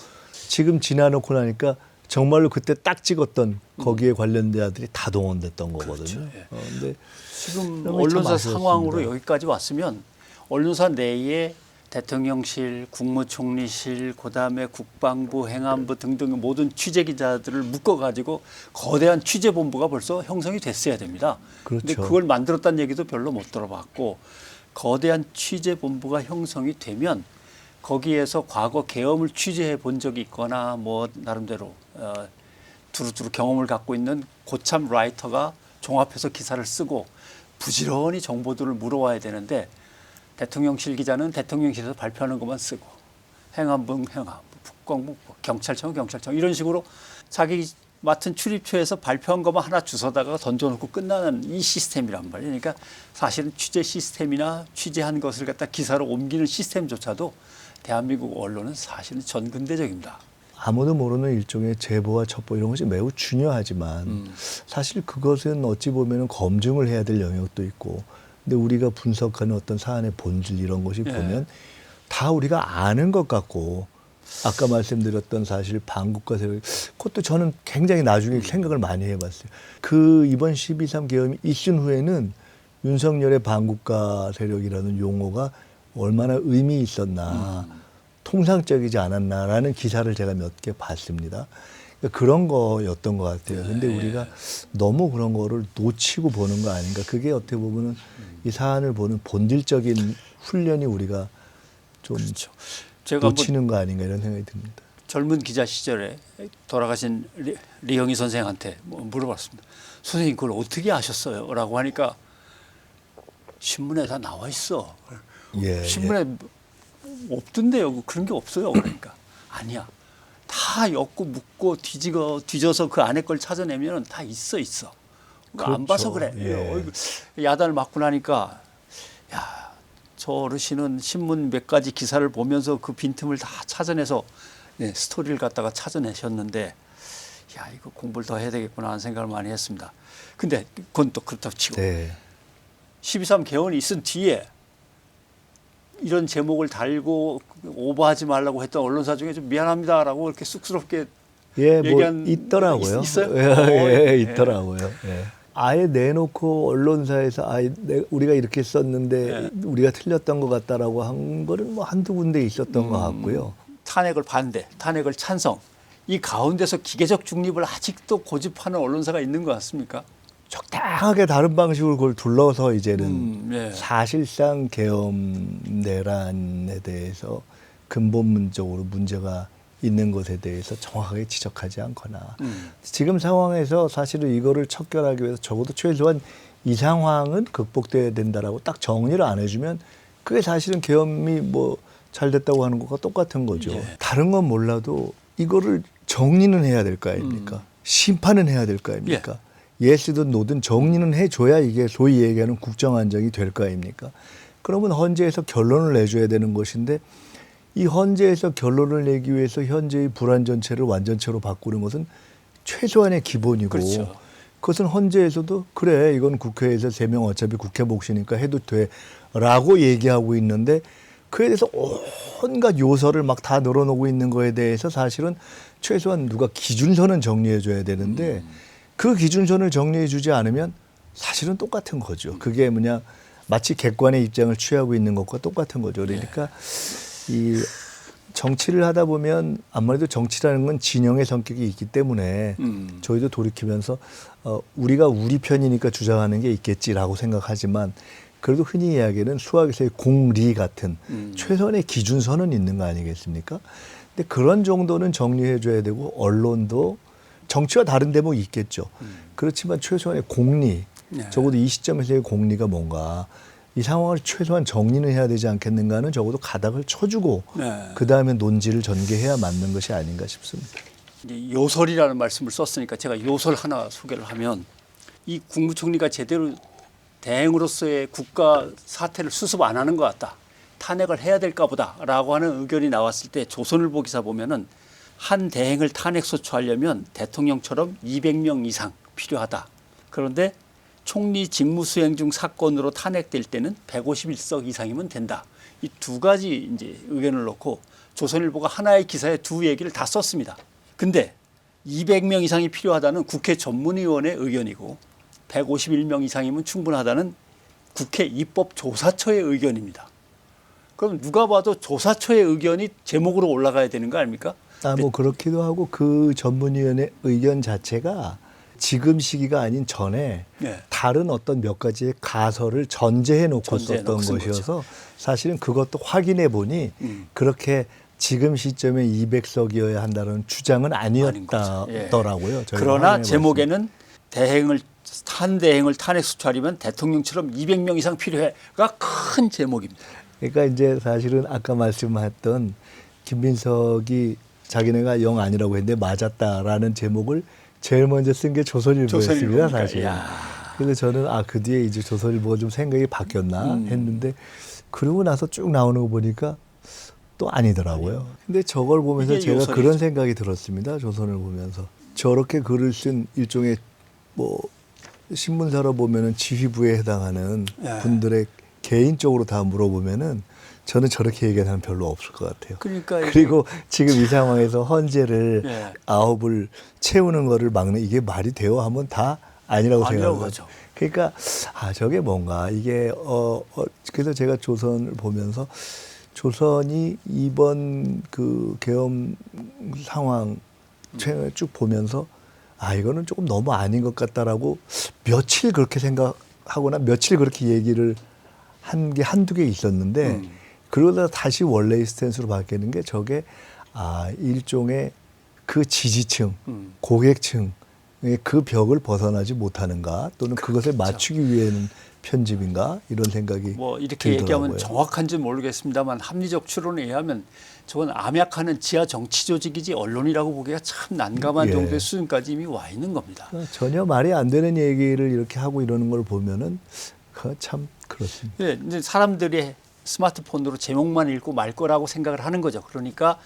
Speaker 1: 지금 지나놓고 나니까 정말로 그때 딱 찍었던 거기에 관련된 자들이 다 동원됐던 거거든요.
Speaker 2: 그렇죠. 예.
Speaker 1: 근데
Speaker 2: 지금
Speaker 1: 그런 게 참
Speaker 2: 언론사
Speaker 1: 아쉬웠습니다.
Speaker 2: 상황으로 여기까지 왔으면 언론사 내에 대통령실, 국무총리실, 그다음에 국방부, 행안부 등등 모든 취재 기자들을 묶어가지고 거대한 취재본부가 벌써 형성이 됐어야 됩니다. 그런데
Speaker 1: 그렇죠.
Speaker 2: 그걸 만들었다는 얘기도 별로 못 들어봤고 거대한 취재본부가 형성이 되면 거기에서 과거 계엄을 취재해 본 적이 있거나 뭐 나름대로 두루두루 경험을 갖고 있는 고참 라이터가 종합해서 기사를 쓰고 부지런히 정보들을 물어와야 되는데 대통령실 기자는 대통령실에서 발표하는 것만 쓰고 행안부, 국방부, 경찰청 이런 식으로 자기 맡은 출입처에서 발표한 것만 하나 주워다가 던져놓고 끝나는 이 시스템이란 말이에요. 그러니까 사실은 취재 시스템이나 취재한 것을 갖다 기사로 옮기는 시스템조차도 대한민국 언론은 사실은 전근대적입니다.
Speaker 1: 아무도 모르는 일종의 제보와 첩보 이런 것이 매우 중요하지만 사실 그것은 어찌 보면 검증을 해야 될 영역도 있고 근데 우리가 분석하는 어떤 사안의 본질 이런 것이 보면 다 우리가 아는 것 같고 아까 말씀드렸던 사실 반국가 세력 그것도 저는 굉장히 나중에 생각을 많이 해봤어요. 그 이번 12.3 계엄이 있은 후에는 윤석열의 반국가 세력이라는 용어가 얼마나 의미 있었나 통상적이지 않았나라는 기사를 제가 몇 개 봤습니다. 그러니까 그런 거였던 것 같아요. 근데 우리가 너무 그런 거를 놓치고 보는 거 아닌가. 그게 어떻게 보면은 이 사안을 보는 본질적인 훈련이 우리가 좀
Speaker 2: 그렇죠. 제가
Speaker 1: 놓치는 거 아닌가 이런 생각이 듭니다.
Speaker 2: 젊은 기자 시절에 돌아가신 리영희 선생한테 물어봤습니다. 선생님 그걸 어떻게 아셨어요? 라고 하니까 신문에 다 나와 있어. 신문에 없던데요. 그런 게 없어요. 그러니까 아니야. 다 엮고 묶고 뒤져서 그 안에 걸 찾아내면 다 있어. 그러니까 안 봐서 그래. 야단을 맞고 나니까 야, 저 어르신은 신문 몇 가지 기사를 보면서 그 빈틈을 다 찾아내서 스토리를 갖다가 찾아내셨는데 야, 이거 공부를 더 해야 되겠구나 하는 생각을 많이 했습니다. 근데 그건 또 그렇다고 치고 12.3 개헌이 있은 뒤에 이런 제목을 달고 오버하지 말라고 했던 언론사 중에 좀 미안합니다라고 이렇게 쑥스럽게 얘기한
Speaker 1: 있더라고요.
Speaker 2: 있어요?
Speaker 1: 있더라고요. 아예 내놓고 언론사에서 우리가 이렇게 썼는데 우리가 틀렸던 것 같다라고 한 거는 뭐 한두 군데 있었던 것 같고요.
Speaker 2: 탄핵을 반대, 탄핵을 찬성. 이 가운데서 기계적 중립을 아직도 고집하는 언론사가 있는 것 같습니까?
Speaker 1: 적당하게 다른 방식으로 그걸 둘러서 이제는 사실상 계엄 내란에 대해서 근본적으로 문제가 있는 것에 대해서 정확하게 지적하지 않거나 지금 상황에서 사실은 이거를 척결하기 위해서 적어도 최소한 이 상황은 극복돼야 된다라고 딱 정리를 안 해주면 그게 사실은 계엄이 뭐 잘 됐다고 하는 것과 똑같은 거죠. 다른 건 몰라도 이거를 정리는 해야 될 거 아닙니까? 심판은 해야 될 거 아닙니까? 예스든 노든 정리는 해줘야 이게 소위 얘기하는 국정안정이 될 거 아닙니까? 그러면 헌재에서 결론을 내줘야 되는 것인데 이 헌재에서 결론을 내기 위해서 현재의 불안 전체를 완전체로 바꾸는 것은 최소한의 기본이고
Speaker 2: 그렇죠.
Speaker 1: 그것은 헌재에서도 그래 이건 국회에서 3명 어차피 국회 몫이니까 해도 돼라고 얘기하고 있는데 그에 대해서 온갖 요소를 막 다 늘어놓고 있는 거에 대해서 사실은 최소한 누가 기준선은 정리해 줘야 되는데 그 기준선을 정리해 주지 않으면 사실은 똑같은 거죠. 그게 뭐냐 마치 객관의 입장을 취하고 있는 것과 똑같은 거죠. 그러니까 이 정치를 하다 보면 아무래도 정치라는 건 진영의 성격이 있기 때문에 저희도 돌이키면서 우리가 우리 편이니까 주장하는 게 있겠지라고 생각하지만 그래도 흔히 이야기하는 수학에서의 공리 같은 최선의 기준선은 있는 거 아니겠습니까? 근데 그런 정도는 정리해 줘야 되고 언론도 정치와 다른 대목이 있겠죠. 그렇지만 최소한의 공리, 적어도 이 시점에서의 공리가 뭔가 이 상황을 최소한 정리는 해야 되지 않겠는가 하는 적어도 가닥을 쳐주고 그다음에 논지를 전개해야 맞는 것이 아닌가 싶습니다.
Speaker 2: 이제 요설이라는 말씀을 썼으니까 제가 요설 하나 소개를 하면 이 국무총리가 제대로 대행으로서의 국가 사태를 수습 안 하는 것 같다. 탄핵을 해야 될까 보다라고 하는 의견이 나왔을 때 조선일보 기사 보면은 한 대행을 탄핵 소추하려면 대통령처럼 200명 이상 필요하다. 그런데 총리 직무수행 중 사건으로 탄핵될 때는 151석 이상이면 된다. 이 두 가지 이제 의견을 놓고 조선일보가 하나의 기사에 두 얘기를 다 썼습니다. 근데 200명 이상이 필요하다는 국회 전문위원회 의견이고 151명 이상이면 충분하다는 국회 입법조사처의 의견입니다. 그럼 누가 봐도 조사처의 의견이 제목으로 올라가야 되는 거 아닙니까?
Speaker 1: 뭐 그렇기도 하고 그 전문위원회 의견 자체가 지금 시기가 아닌 전에
Speaker 2: 네.
Speaker 1: 다른 어떤 몇 가지의 가설을 전제해 놓고
Speaker 2: 전제해
Speaker 1: 썼던
Speaker 2: 놓고 쓴
Speaker 1: 것이어서 사실은 그것도 확인해 보니 그렇게 지금 시점에 200석이어야 한다는 주장은
Speaker 2: 아닌 거죠. 예.
Speaker 1: 아니었더라고요. 저희가
Speaker 2: 그러나
Speaker 1: 확인해
Speaker 2: 제목에는 한 대행을 탄핵 소추하려면 대통령처럼 200명 이상 필요해가 큰 제목입니다.
Speaker 1: 그러니까 이제 사실은 아까 말씀했던 김민석이 자기네가 영 아니라고 했는데 맞았다라는 제목을 제일 먼저 쓴 게 조선일보였습니다, 사실.
Speaker 2: 야.
Speaker 1: 그래서 저는 그 뒤에 이제 조선일보가 좀 생각이 바뀌었나 했는데 그러고 나서 쭉 나오는 거 보니까 또 아니더라고요. 근데 저걸 보면서 제가
Speaker 2: 요설이죠.
Speaker 1: 그런 생각이 들었습니다. 조선을 보면서. 저렇게 글을 쓴 일종의 뭐 신문사로 보면은 지휘부에 해당하는
Speaker 2: 예.
Speaker 1: 분들의 개인적으로 다 물어보면은 저는 저렇게 얘기하는 별로 없을 것 같아요.
Speaker 2: 그러니까
Speaker 1: 그리고 지금 이 상황에서 헌재를
Speaker 2: 예.
Speaker 1: 9을 채우는 거를 막는 이게 말이 돼요 하면 다 아니라고
Speaker 2: 아니라고
Speaker 1: 생각하죠.
Speaker 2: 하죠.
Speaker 1: 그러니까 저게 뭔가 이게 그래서 제가 조선을 보면서 조선이 이번 그 계엄 상황 쭉 보면서 이거는 조금 너무 아닌 것 같다라고 며칠 그렇게 생각하거나 며칠 그렇게 얘기를 한 게 한두 개 있었는데 그러다 다시 원래의 스탠스로 바뀌는 게 저게 일종의 그 지지층, 고객층의 그 벽을 벗어나지 못하는가 또는 그것을 맞추기 위해는 편집인가 이런 생각이
Speaker 2: 뭐 이렇게
Speaker 1: 들더라고요.
Speaker 2: 얘기하면 정확한지 모르겠습니다만 합리적 추론에 의하면 저건 암약하는 지하 정치 조직이지 언론이라고 보기가 참 난감한
Speaker 1: 예.
Speaker 2: 정도의 수준까지 이미 와 있는 겁니다.
Speaker 1: 전혀 말이 안 되는 얘기를 이렇게 하고 이러는 걸 보면은 참 그렇습니다.
Speaker 2: 예, 이제 사람들이 스마트폰으로 제목만 읽고 말 거라고 생각을 하는 거죠. 그러니까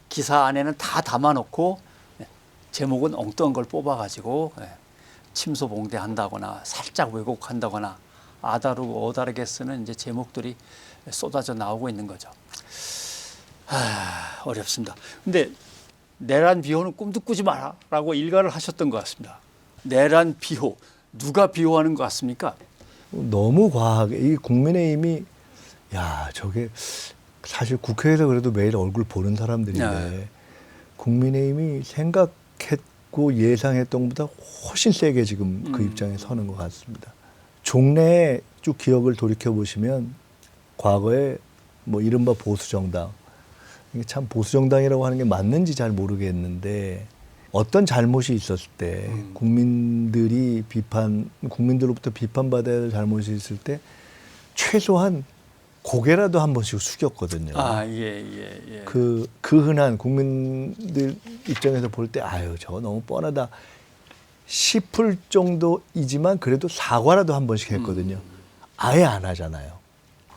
Speaker 2: 기사 안에는 다 담아놓고 제목은 엉뚱한 걸 뽑아가지고 침소봉대한다거나 살짝 왜곡한다거나 아다르고 어다르게 쓰는 이제 제목들이 쏟아져 나오고 있는 거죠. 어렵습니다. 근데 내란 비호는 꿈도 꾸지 마라라고 일가를 하셨던 것 같습니다. 내란 비호 누가 비호하는 것 같습니까?
Speaker 1: 너무 과하게 이 국민의힘이 저게 사실 국회에서 그래도 매일 얼굴 보는 사람들인데
Speaker 2: 네.
Speaker 1: 국민의힘이 생각했고 예상했던 것보다 훨씬 세게 지금 그 입장에 서는 것 같습니다. 종래에 쭉 기억을 돌이켜 보시면 과거에 뭐 이른바 보수정당 이게 참 보수정당이라고 하는 게 맞는지 잘 모르겠는데 어떤 잘못이 있었을 때 국민들로부터 비판받아야 할 잘못이 있을 때 최소한 고개라도 한 번씩 숙였거든요.
Speaker 2: 예.
Speaker 1: 그 흔한 국민들 입장에서 볼 때 저거 너무 뻔하다 싶을 정도이지만 그래도 사과라도 한 번씩 했거든요. 아예 안 하잖아요.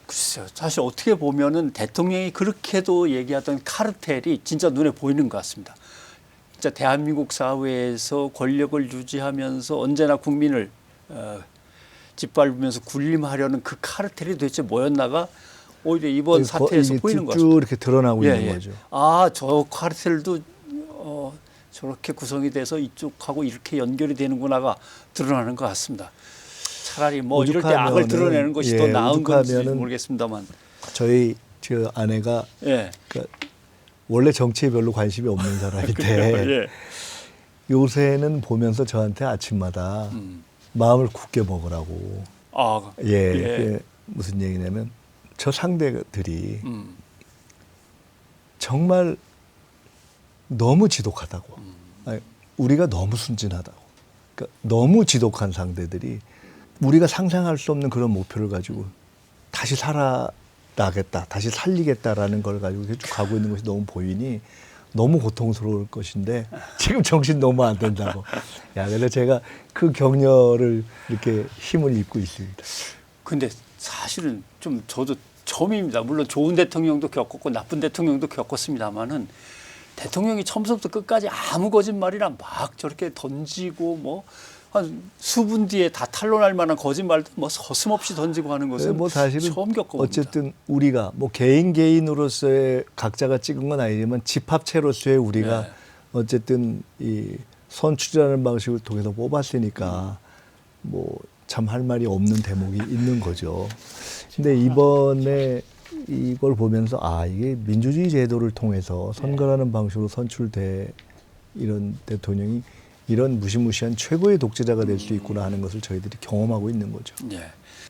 Speaker 2: 글쎄요. 사실 어떻게 보면은 대통령이 그렇게도 얘기하던 카르텔이 진짜 눈에 보이는 것 같습니다. 진짜 대한민국 사회에서 권력을 유지하면서 언제나 국민을 짓밟으면서 군림하려는 그 카르텔이 도대체 뭐였나가 오히려 이번 사태에서 보이는 것 같습니다.
Speaker 1: 쭉 이렇게 드러나고 있는 거죠.
Speaker 2: 저 카르텔도 저렇게 구성이 돼서 이쪽하고 이렇게 연결이 되는구나가 드러나는 것 같습니다. 차라리 뭐 이럴 때 악을 드러내는 것이 더 나은 건지 모르겠습니다만.
Speaker 1: 저희 저 아내가 그러니까 원래 정치에 별로 관심이 없는 사람인데 요새는 보면서 저한테 아침마다 마음을 굳게 먹으라고. 그게 무슨 얘기냐면 저 상대들이 정말 너무 지독하다고. 우리가 너무 순진하다고. 그러니까 너무 지독한 상대들이 우리가 상상할 수 없는 그런 목표를 가지고 다시 살아나겠다, 다시 살리겠다라는 걸 가지고 쭉 가고 있는 것이 너무 보이니 너무 고통스러울 것인데 지금 정신 너무 안 된다고. 야, 그래서 제가 그 격려를 이렇게 힘을 입고 있습니다.
Speaker 2: 근데 사실은 좀 저도 처음입니다. 물론 좋은 대통령도 겪었고 나쁜 대통령도 겪었습니다만은 대통령이 처음부터 끝까지 아무 거짓말이나 막 저렇게 던지고 뭐 한 수분 뒤에 다 탄로날 만한 거짓말도 뭐 서슴없이 던지고 하는 것은
Speaker 1: 뭐 사실은
Speaker 2: 처음 겪어봅니다.
Speaker 1: 어쨌든 우리가 뭐 개인으로서의 각자가 찍은 건 아니지만 집합체로서의 우리가
Speaker 2: 네.
Speaker 1: 어쨌든 이 선출이라는 방식을 통해서 뽑았으니까 뭐 참 할 말이 없는 대목이 있는 거죠. 근데 이번에 이걸 보면서 아, 이게 민주주의 제도를 통해서 선거라는 방식으로 선출돼 이런 대통령이 이런 무시무시한 최고의 독재자가 될 수 있구나 하는 것을 저희들이 경험하고 있는 거죠.
Speaker 2: 예.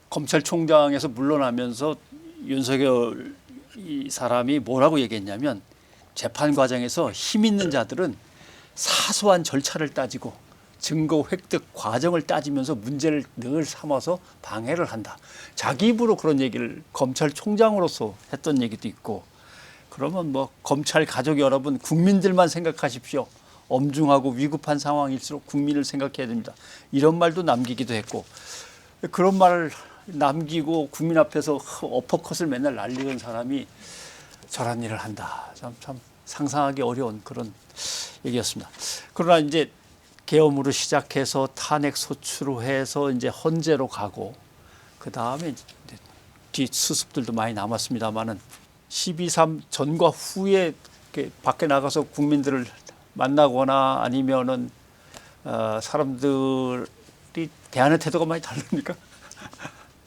Speaker 2: 검찰총장에서 물러나면서 윤석열 이 사람이 뭐라고 얘기했냐면 재판 과정에서 힘 있는 자들은 사소한 절차를 따지고 증거 획득 과정을 따지면서 문제를 늘 삼아서 방해를 한다. 자기 입으로 그런 얘기를 검찰총장으로서 했던 얘기도 있고 그러면 뭐 검찰 가족 여러분 국민들만 생각하십시오. 엄중하고 위급한 상황일수록 국민을 생각해야 됩니다. 이런 말도 남기기도 했고 그런 말을 남기고 국민 앞에서 어퍼컷을 맨날 날리는 사람이 저런 일을 한다. 참 상상하기 어려운 그런 얘기였습니다. 그러나 이제 계엄으로 시작해서 탄핵 소추로 해서 이제 헌재로 가고 그 다음에 뒤 수습들도 많이 남았습니다만은 12.3 전과 후에 이렇게 밖에 나가서 국민들을 만나거나 아니면은 사람들이 대하는 태도가 많이 다릅니까?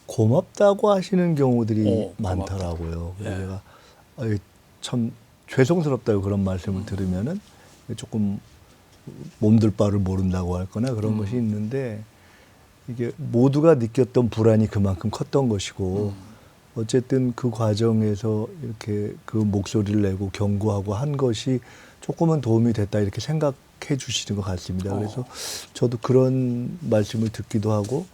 Speaker 1: 고맙다고 하시는 경우들이
Speaker 2: 고맙다.
Speaker 1: 많더라고요. 그래서
Speaker 2: 예.
Speaker 1: 제가 참 죄송스럽다고 그런 말씀을 들으면은 조금 몸둘 바를 모른다고 할거나 그런 것이 있는데 이게 모두가 느꼈던 불안이 그만큼 컸던 것이고 어쨌든 그 과정에서 이렇게 그 목소리를 내고 경고하고 한 것이 조금은 도움이 됐다 이렇게 생각해 주시는 것 같습니다. 그래서 저도 그런 말씀을 듣기도 하고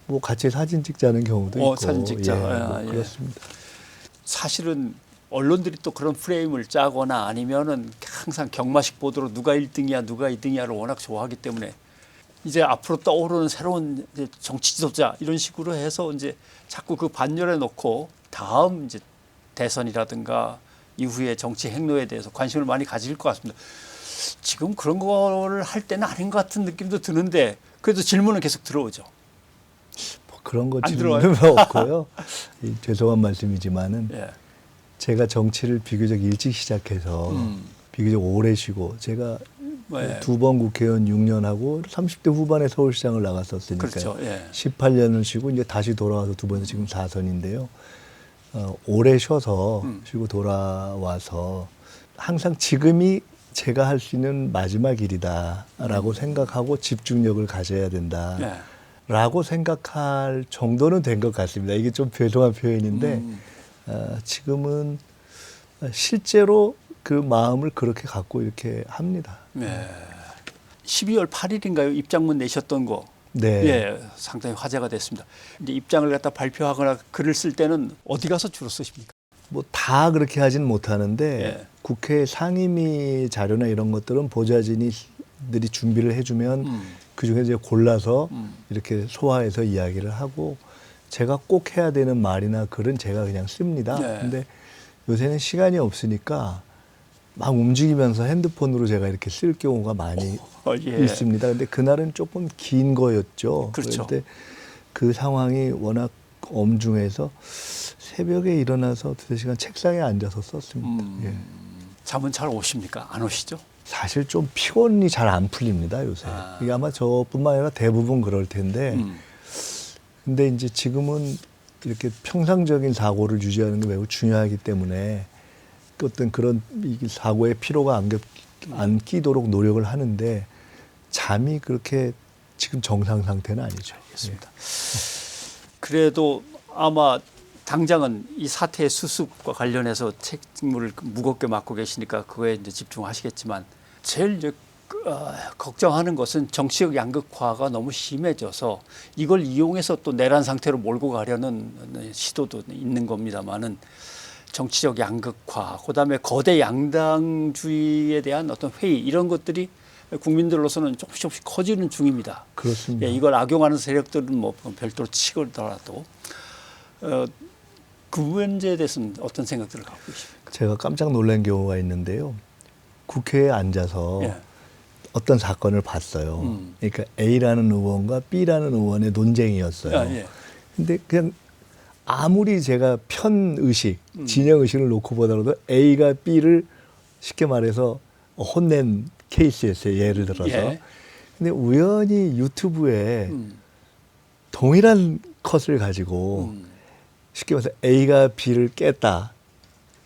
Speaker 1: 뭐 같이 사진 찍자는 경우도 있고
Speaker 2: 사진 찍자.
Speaker 1: 뭐 그렇습니다.
Speaker 2: 사실은 언론들이 또 그런 프레임을 짜거나 아니면은 항상 경마식 보도로 누가 1등이야 누가 2등이야를 워낙 좋아하기 때문에 이제 앞으로 떠오르는 새로운 이제 정치 지도자 이런 식으로 해서 이제 자꾸 그 반열에 놓고 다음 이제 대선이라든가 이후의 정치 행로에 대해서 관심을 많이 가질 것 같습니다. 지금 그런 거를 할 때는 아닌 것 같은 느낌도 드는데 그래도 질문은 계속 들어오죠.
Speaker 1: 뭐 그런 거
Speaker 2: 안
Speaker 1: 질문은 없고요. 죄송한 말씀이지만은
Speaker 2: 예.
Speaker 1: 제가 정치를 비교적 일찍 시작해서 비교적 오래 쉬고 제가
Speaker 2: 예.
Speaker 1: 두 번 국회의원 6년 하고 30대 후반에 서울시장을 나갔었으니까요.
Speaker 2: 그렇죠. 예.
Speaker 1: 18년을 쉬고 이제 다시 돌아와서 두 번째 지금 4선인데요. 오래 쉬어서 쉬고 돌아와서 항상 지금이 제가 할 수 있는 마지막 일이다라고 생각하고 집중력을 가져야 된다라고 생각할 정도는 된 것 같습니다. 이게 좀 죄송한 표현인데 지금은 실제로 그 마음을 그렇게 갖고 이렇게 합니다.
Speaker 2: 네. 12월 8일인가요? 입장문 내셨던 거.
Speaker 1: 네.
Speaker 2: 예, 상당히 화제가 됐습니다. 이제 입장을 갖다 발표하거나 글을 쓸 때는 어디 가서 주로 쓰십니까?
Speaker 1: 뭐 다 그렇게 하진 못하는데
Speaker 2: 예.
Speaker 1: 국회 상임위 자료나 이런 것들은 보좌진이들이 준비를 해주면 그중에 이제 골라서 이렇게 소화해서 이야기를 하고 제가 꼭 해야 되는 말이나 글은 제가 그냥 씁니다.
Speaker 2: 네.
Speaker 1: 근데 요새는 시간이 없으니까 막 움직이면서 핸드폰으로 제가 이렇게 쓸 경우가 많이
Speaker 2: 예.
Speaker 1: 있습니다. 근데 그날은 조금 긴 거였죠.
Speaker 2: 그렇죠.
Speaker 1: 그런데 그 상황이 워낙 엄중해서 새벽에 일어나서 2-3시간 책상에 앉아서 썼습니다. 예.
Speaker 2: 잠은 잘 오십니까? 안 오시죠?
Speaker 1: 사실 좀 피곤이 잘 안 풀립니다, 요새. 이게 아마 저뿐만 아니라 대부분 그럴 텐데. 근데 이제 지금은 이렇게 평상적인 사고를 유지하는 게 매우 중요하기 때문에 어떤 그런 사고의 피로가 안 끼도록 노력을 하는데 잠이 그렇게 지금 정상 상태는 아니죠.
Speaker 2: 알겠습니다. 그래도 아마 당장은 이 사태의 수습과 관련해서 책임을 무겁게 맡고 계시니까 그거에 이제 집중하시겠지만 제일 이제 걱정하는 것은 정치적 양극화가 너무 심해져서 이걸 이용해서 또 내란 상태로 몰고 가려는 시도도 있는 겁니다만은 정치적 양극화, 그다음에 거대 양당주의에 대한 어떤 회의 이런 것들이 국민들로서는 조금씩 커지는 중입니다.
Speaker 1: 그렇습니다.
Speaker 2: 예, 이걸 악용하는 세력들은 뭐 별도로 치고더라도 그 문제에 대해서는 어떤 생각들을 갖고 계십니까?
Speaker 1: 제가 깜짝 놀란 경우가 있는데요. 국회에 앉아서
Speaker 2: 예.
Speaker 1: 어떤 사건을 봤어요. 그러니까 A라는 의원과 B라는 의원의 논쟁이었어요.
Speaker 2: 아, 예.
Speaker 1: 근데 그냥 아무리 제가 편 의식, 진영 의식을 놓고 보더라도 A가 B를 쉽게 말해서 혼낸 케이스였어요. 예를 들어서.
Speaker 2: 예.
Speaker 1: 근데 우연히 유튜브에 동일한 컷을 가지고 쉽게 말해서 A가 B를 깼다.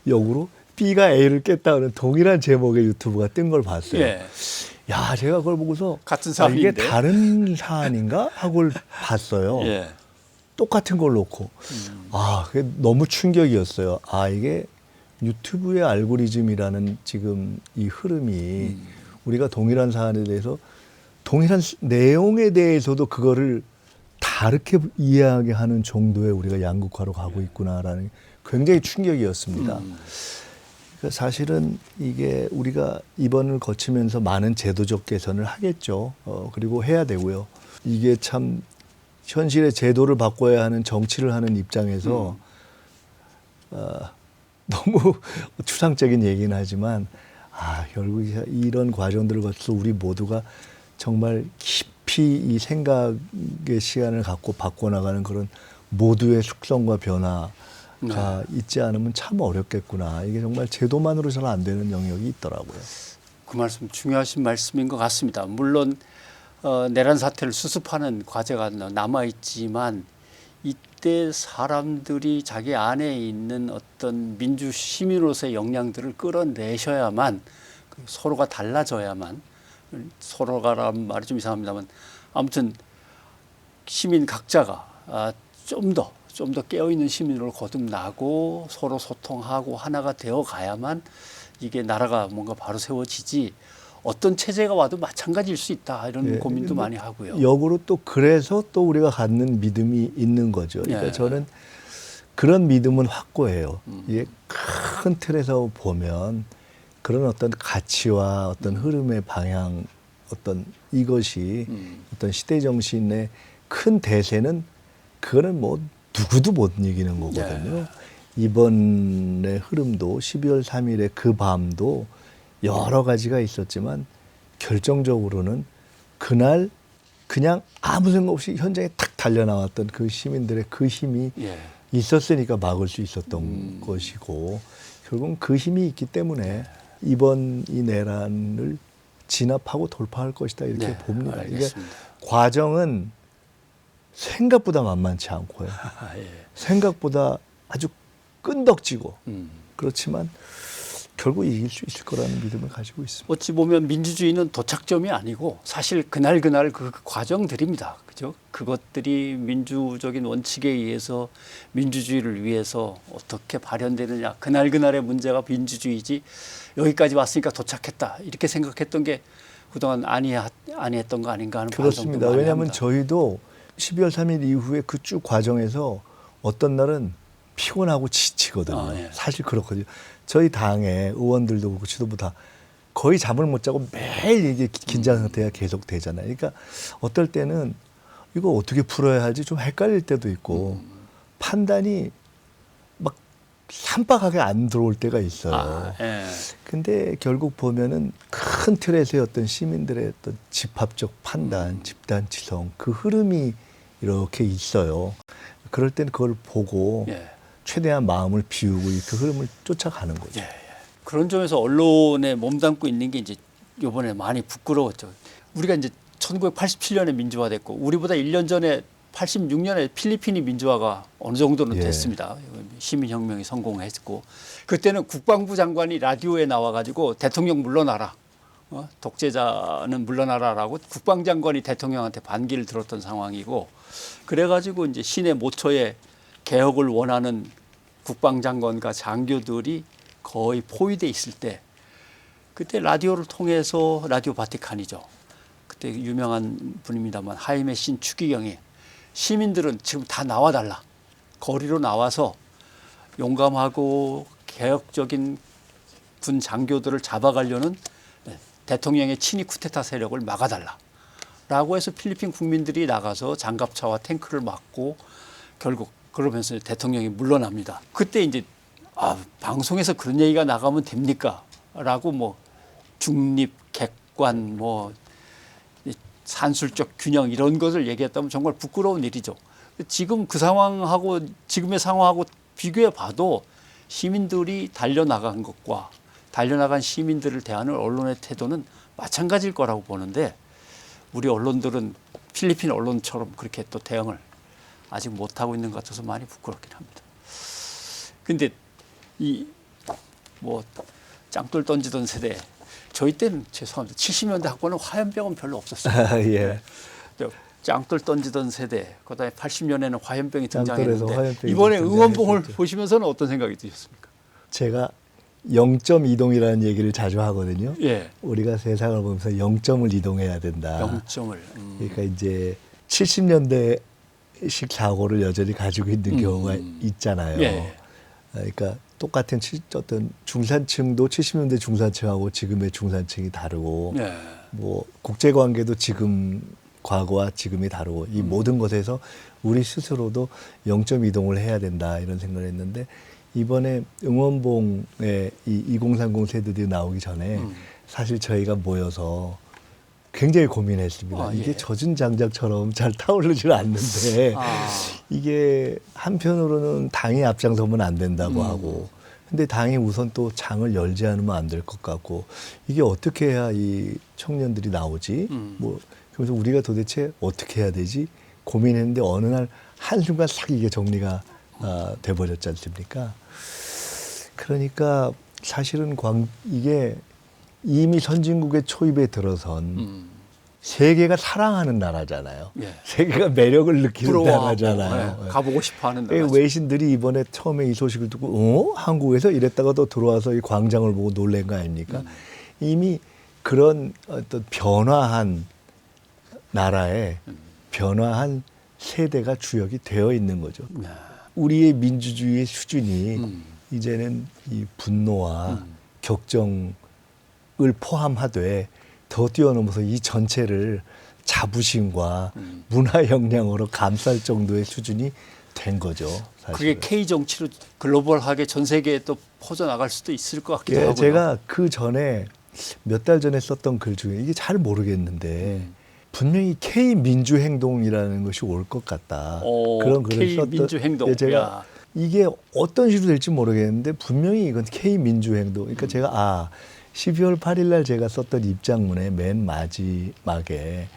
Speaker 1: 역으로 B가 A를 깼다는 동일한 제목의 유튜브가 뜬 걸 봤어요.
Speaker 2: 예.
Speaker 1: 야, 제가 그걸 보고서
Speaker 2: 같은
Speaker 1: 아, 이게
Speaker 2: 사안인데.
Speaker 1: 다른 사안인가 하고 봤어요.
Speaker 2: 예.
Speaker 1: 똑같은 걸 놓고. 아, 그게 너무 충격이었어요. 아, 이게 유튜브의 알고리즘이라는 지금 이 흐름이 우리가 동일한 사안에 대해서 동일한 내용에 대해서도 그거를 다르게 이해하게 하는 정도의 우리가 양극화로 가고 있구나라는 게 굉장히 충격이었습니다. 그러니까 사실은 이게 우리가 이번을 거치면서 많은 제도적 개선을 하겠죠. 그리고 해야 되고요. 이게 참 현실의 제도를 바꿔야 하는 정치를 하는 입장에서 너무 추상적인 얘기는 하지만 결국 이런 과정들을 거쳐서 우리 모두가 정말 깊이 이 생각의 시간을 갖고 바꿔나가는 그런 모두의 숙성과 변화가 있지 않으면 참 어렵겠구나. 이게 정말 제도만으로서는 안 되는 영역이 있더라고요.
Speaker 2: 그 말씀 중요하신 말씀인 것 같습니다. 물론 내란 사태를 수습하는 과제가 남아 있지만 이때 사람들이 자기 안에 있는 어떤 민주 시민으로서의 역량들을 끌어내셔야만 서로가 달라져야만 서로가란 말이 좀 이상합니다만 아무튼 시민 각자가 좀 더 깨어있는 시민으로 거듭나고 서로 소통하고 하나가 되어 가야만 이게 나라가 뭔가 바로 세워지지 어떤 체제가 와도 마찬가지일 수 있다 이런 고민도 많이 하고요.
Speaker 1: 역으로 또 그래서 또 우리가 갖는 믿음이 있는 거죠. 그러니까 저는 그런 믿음은 확고해요. 이게 큰 틀에서 보면 그런 어떤 가치와 어떤 흐름의 방향 어떤 이것이 어떤 시대 정신의 큰 대세는 그거는 뭐 누구도 못 이기는 거거든요. 이번의 흐름도 12월 3일의 그 밤도 여러 가지가 있었지만 결정적으로는 그날 그냥 아무 생각 없이 현장에 탁 달려나왔던 그 시민들의 그 힘이 있었으니까 막을 수 있었던 것이고 결국은 그 힘이 있기 때문에 이번 이 내란을 진압하고 돌파할 것이다 이렇게 봅니다.
Speaker 2: 알겠습니다.
Speaker 1: 이게 과정은 생각보다 만만치 않고요. 생각보다 아주 끈덕지고 그렇지만 결국 이길 수 있을 거라는 믿음을 가지고 있습니다.
Speaker 2: 어찌 보면 민주주의는 도착점이 아니고 사실 그날 그 과정들입니다. 그죠? 그것들이 민주적인 원칙에 의해서 민주주의를 위해서 어떻게 발현되느냐. 그날의 문제가 민주주의지 여기까지 왔으니까 도착했다. 이렇게 생각했던 게 그동안 아니했던 거 아닌가 하는
Speaker 1: 그렇습니다.
Speaker 2: 반성도 많이
Speaker 1: 왜냐하면
Speaker 2: 합니다.
Speaker 1: 저희도 12월 3일 이후에 그 쭉 과정에서 어떤 날은 피곤하고 지치거든요. 사실 그렇거든요. 저희 당의 의원들도 그렇고 지도부 다 거의 잠을 못 자고 매일 이게 긴장 상태가 계속 되잖아요. 그러니까 어떨 때는 이거 어떻게 풀어야 할지 좀 헷갈릴 때도 있고 판단이 막 산박하게 안 들어올 때가 있어요. 근데 결국 보면은 큰 틀에서의 어떤 시민들의 어떤 집합적 판단, 집단지성 그 흐름이 이렇게 있어요. 그럴 땐 그걸 보고 최대한 마음을 비우고 그 흐름을 쫓아가는 거죠.
Speaker 2: 그런 점에서 언론에 몸담고 있는 게 이제 이번에 많이 부끄러웠죠. 우리가 이제 1987년에 민주화됐고 우리보다 1년 전에 86년에 필리핀이 민주화가 어느 정도는 됐습니다. 시민혁명이 성공했고 그때는 국방부 장관이 라디오에 나와가지고 대통령 물러나라. 독재자는 물러나라라고 국방장관이 대통령한테 반기를 들었던 상황이고 그래가지고 이제 시내 모처에 개혁을 원하는 국방장관과 장교들이 거의 포위돼 있을 때 그때 라디오를 통해서 라디오 바티칸이죠. 그때 유명한 분입니다만 하임의 신 추기경이 시민들은 지금 다 나와달라. 거리로 나와서 용감하고 개혁적인 군 장교들을 잡아가려는 대통령의 친위 쿠데타 세력을 막아달라라고 해서 필리핀 국민들이 나가서 장갑차와 탱크를 막고 결국 그러면서 대통령이 물러납니다. 그때 이제 방송에서 그런 얘기가 나가면 됩니까? 라고 뭐 중립, 객관, 뭐 산술적 균형 이런 것을 얘기했다면 정말 부끄러운 일이죠. 지금 그 상황하고 지금의 상황하고 비교해 봐도 시민들이 달려나간 것과 달려나간 시민들을 대하는 언론의 태도는 마찬가지일 거라고 보는데 우리 언론들은 필리핀 언론처럼 그렇게 또 대응을 아직 못하고 있는 것 같아서 많이 부끄럽긴 합니다. 근데 이 뭐 짱돌 던지던 세대 저희 때는 죄송합니다. 70년대 학번은 화염병은 별로 없었어요.
Speaker 1: 예.
Speaker 2: 짱돌 던지던 세대, 그다음에 80년에는 화염병이
Speaker 1: 짱돌에서
Speaker 2: 등장했는데
Speaker 1: 화염병이
Speaker 2: 이번에 응원봉을
Speaker 1: 등장했었죠.
Speaker 2: 보시면서는 어떤 생각이 드셨습니까?
Speaker 1: 제가 0점 이동이라는 얘기를 자주 하거든요.
Speaker 2: 예,
Speaker 1: 우리가 세상을 보면서 0점을 이동해야 된다.
Speaker 2: 0점을.
Speaker 1: 그러니까 이제 70년대식 사고를 여전히 가지고 있는 경우가 있잖아요.
Speaker 2: 예.
Speaker 1: 그러니까 똑같은 어떤 중산층도 70년대 중산층하고 지금의 중산층이 다르고
Speaker 2: 예.
Speaker 1: 뭐 국제관계도 지금 과거와 지금이 다르고 이 모든 것에서 우리 스스로도 0점 이동을 해야 된다 이런 생각을 했는데 이번에 응원봉에 이 2030 세대들이 나오기 전에 사실 저희가 모여서 굉장히 고민했습니다. 이게
Speaker 2: 예.
Speaker 1: 젖은 장작처럼 잘 타오르질 않는데 이게 한편으로는 당이 앞장서면 안 된다고 하고 근데 당이 우선 또 장을 열지 않으면 안 될 것 같고 이게 어떻게 해야 이 청년들이 나오지? 뭐 그래서 우리가 도대체 어떻게 해야 되지? 고민했는데 어느 날 한순간 싹 이게 정리가 돼버렸지 않습니까? 그러니까 사실은 이게 이미 선진국의 초입에 들어선 세계가 사랑하는 나라잖아요.
Speaker 2: 예.
Speaker 1: 세계가 매력을 느끼는
Speaker 2: 부러워하고,
Speaker 1: 나라잖아요.
Speaker 2: 예, 가보고 싶어하는
Speaker 1: 예.
Speaker 2: 나라죠.
Speaker 1: 외신들이 이번에 처음에 이 소식을 듣고 한국에서 이랬다가 또 들어와서 이 광장을 보고 놀란 거 아닙니까? 이미 그런 어떤 변화한 나라에 변화한 세대가 주역이 되어 있는 거죠.
Speaker 2: 네.
Speaker 1: 우리의 민주주의의 수준이 이제는 이 분노와 격정을 포함하되 더 뛰어넘어서 이 전체를 자부심과 문화 역량으로 감쌀 정도의 수준이 된 거죠. 사실은.
Speaker 2: 그게 K 정치로 글로벌하게 전 세계에 또 퍼져 나갈 수도 있을 것 같기도 하고요.
Speaker 1: 제가 그 전에 몇 달 전에 썼던 글 중에 이게 잘 모르겠는데 분명히 K 민주 행동이라는 것이 올 것 같다. 그런 글을
Speaker 2: K
Speaker 1: 썼던
Speaker 2: 민주 행동.
Speaker 1: 제가
Speaker 2: 야.
Speaker 1: 이게 어떤 식으로 될지 모르겠는데 분명히 이건 K 민주 행동. 그러니까 제가 12월 8일 날 제가 썼던 입장문의 맨 마지막에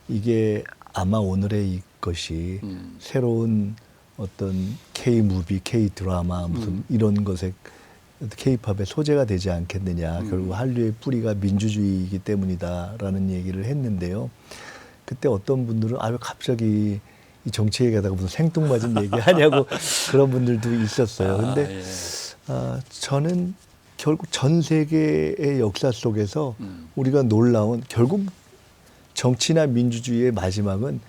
Speaker 1: 이게 아마 오늘의 이것이 새로운 어떤 K 무비, K 드라마 무슨 이런 것에 K-팝의 소재가 되지 않겠느냐. 결국 한류의 뿌리가 민주주의이기 때문이다라는 얘기를 했는데요. 그때 어떤 분들은 갑자기 이 정치 얘기하다가 무슨 생뚱맞은 얘기 하냐고 그런 분들도 있었어요. 근데 저는 결국 전 세계의 역사 속에서 우리가 놀라운 결국 정치나 민주주의의 마지막은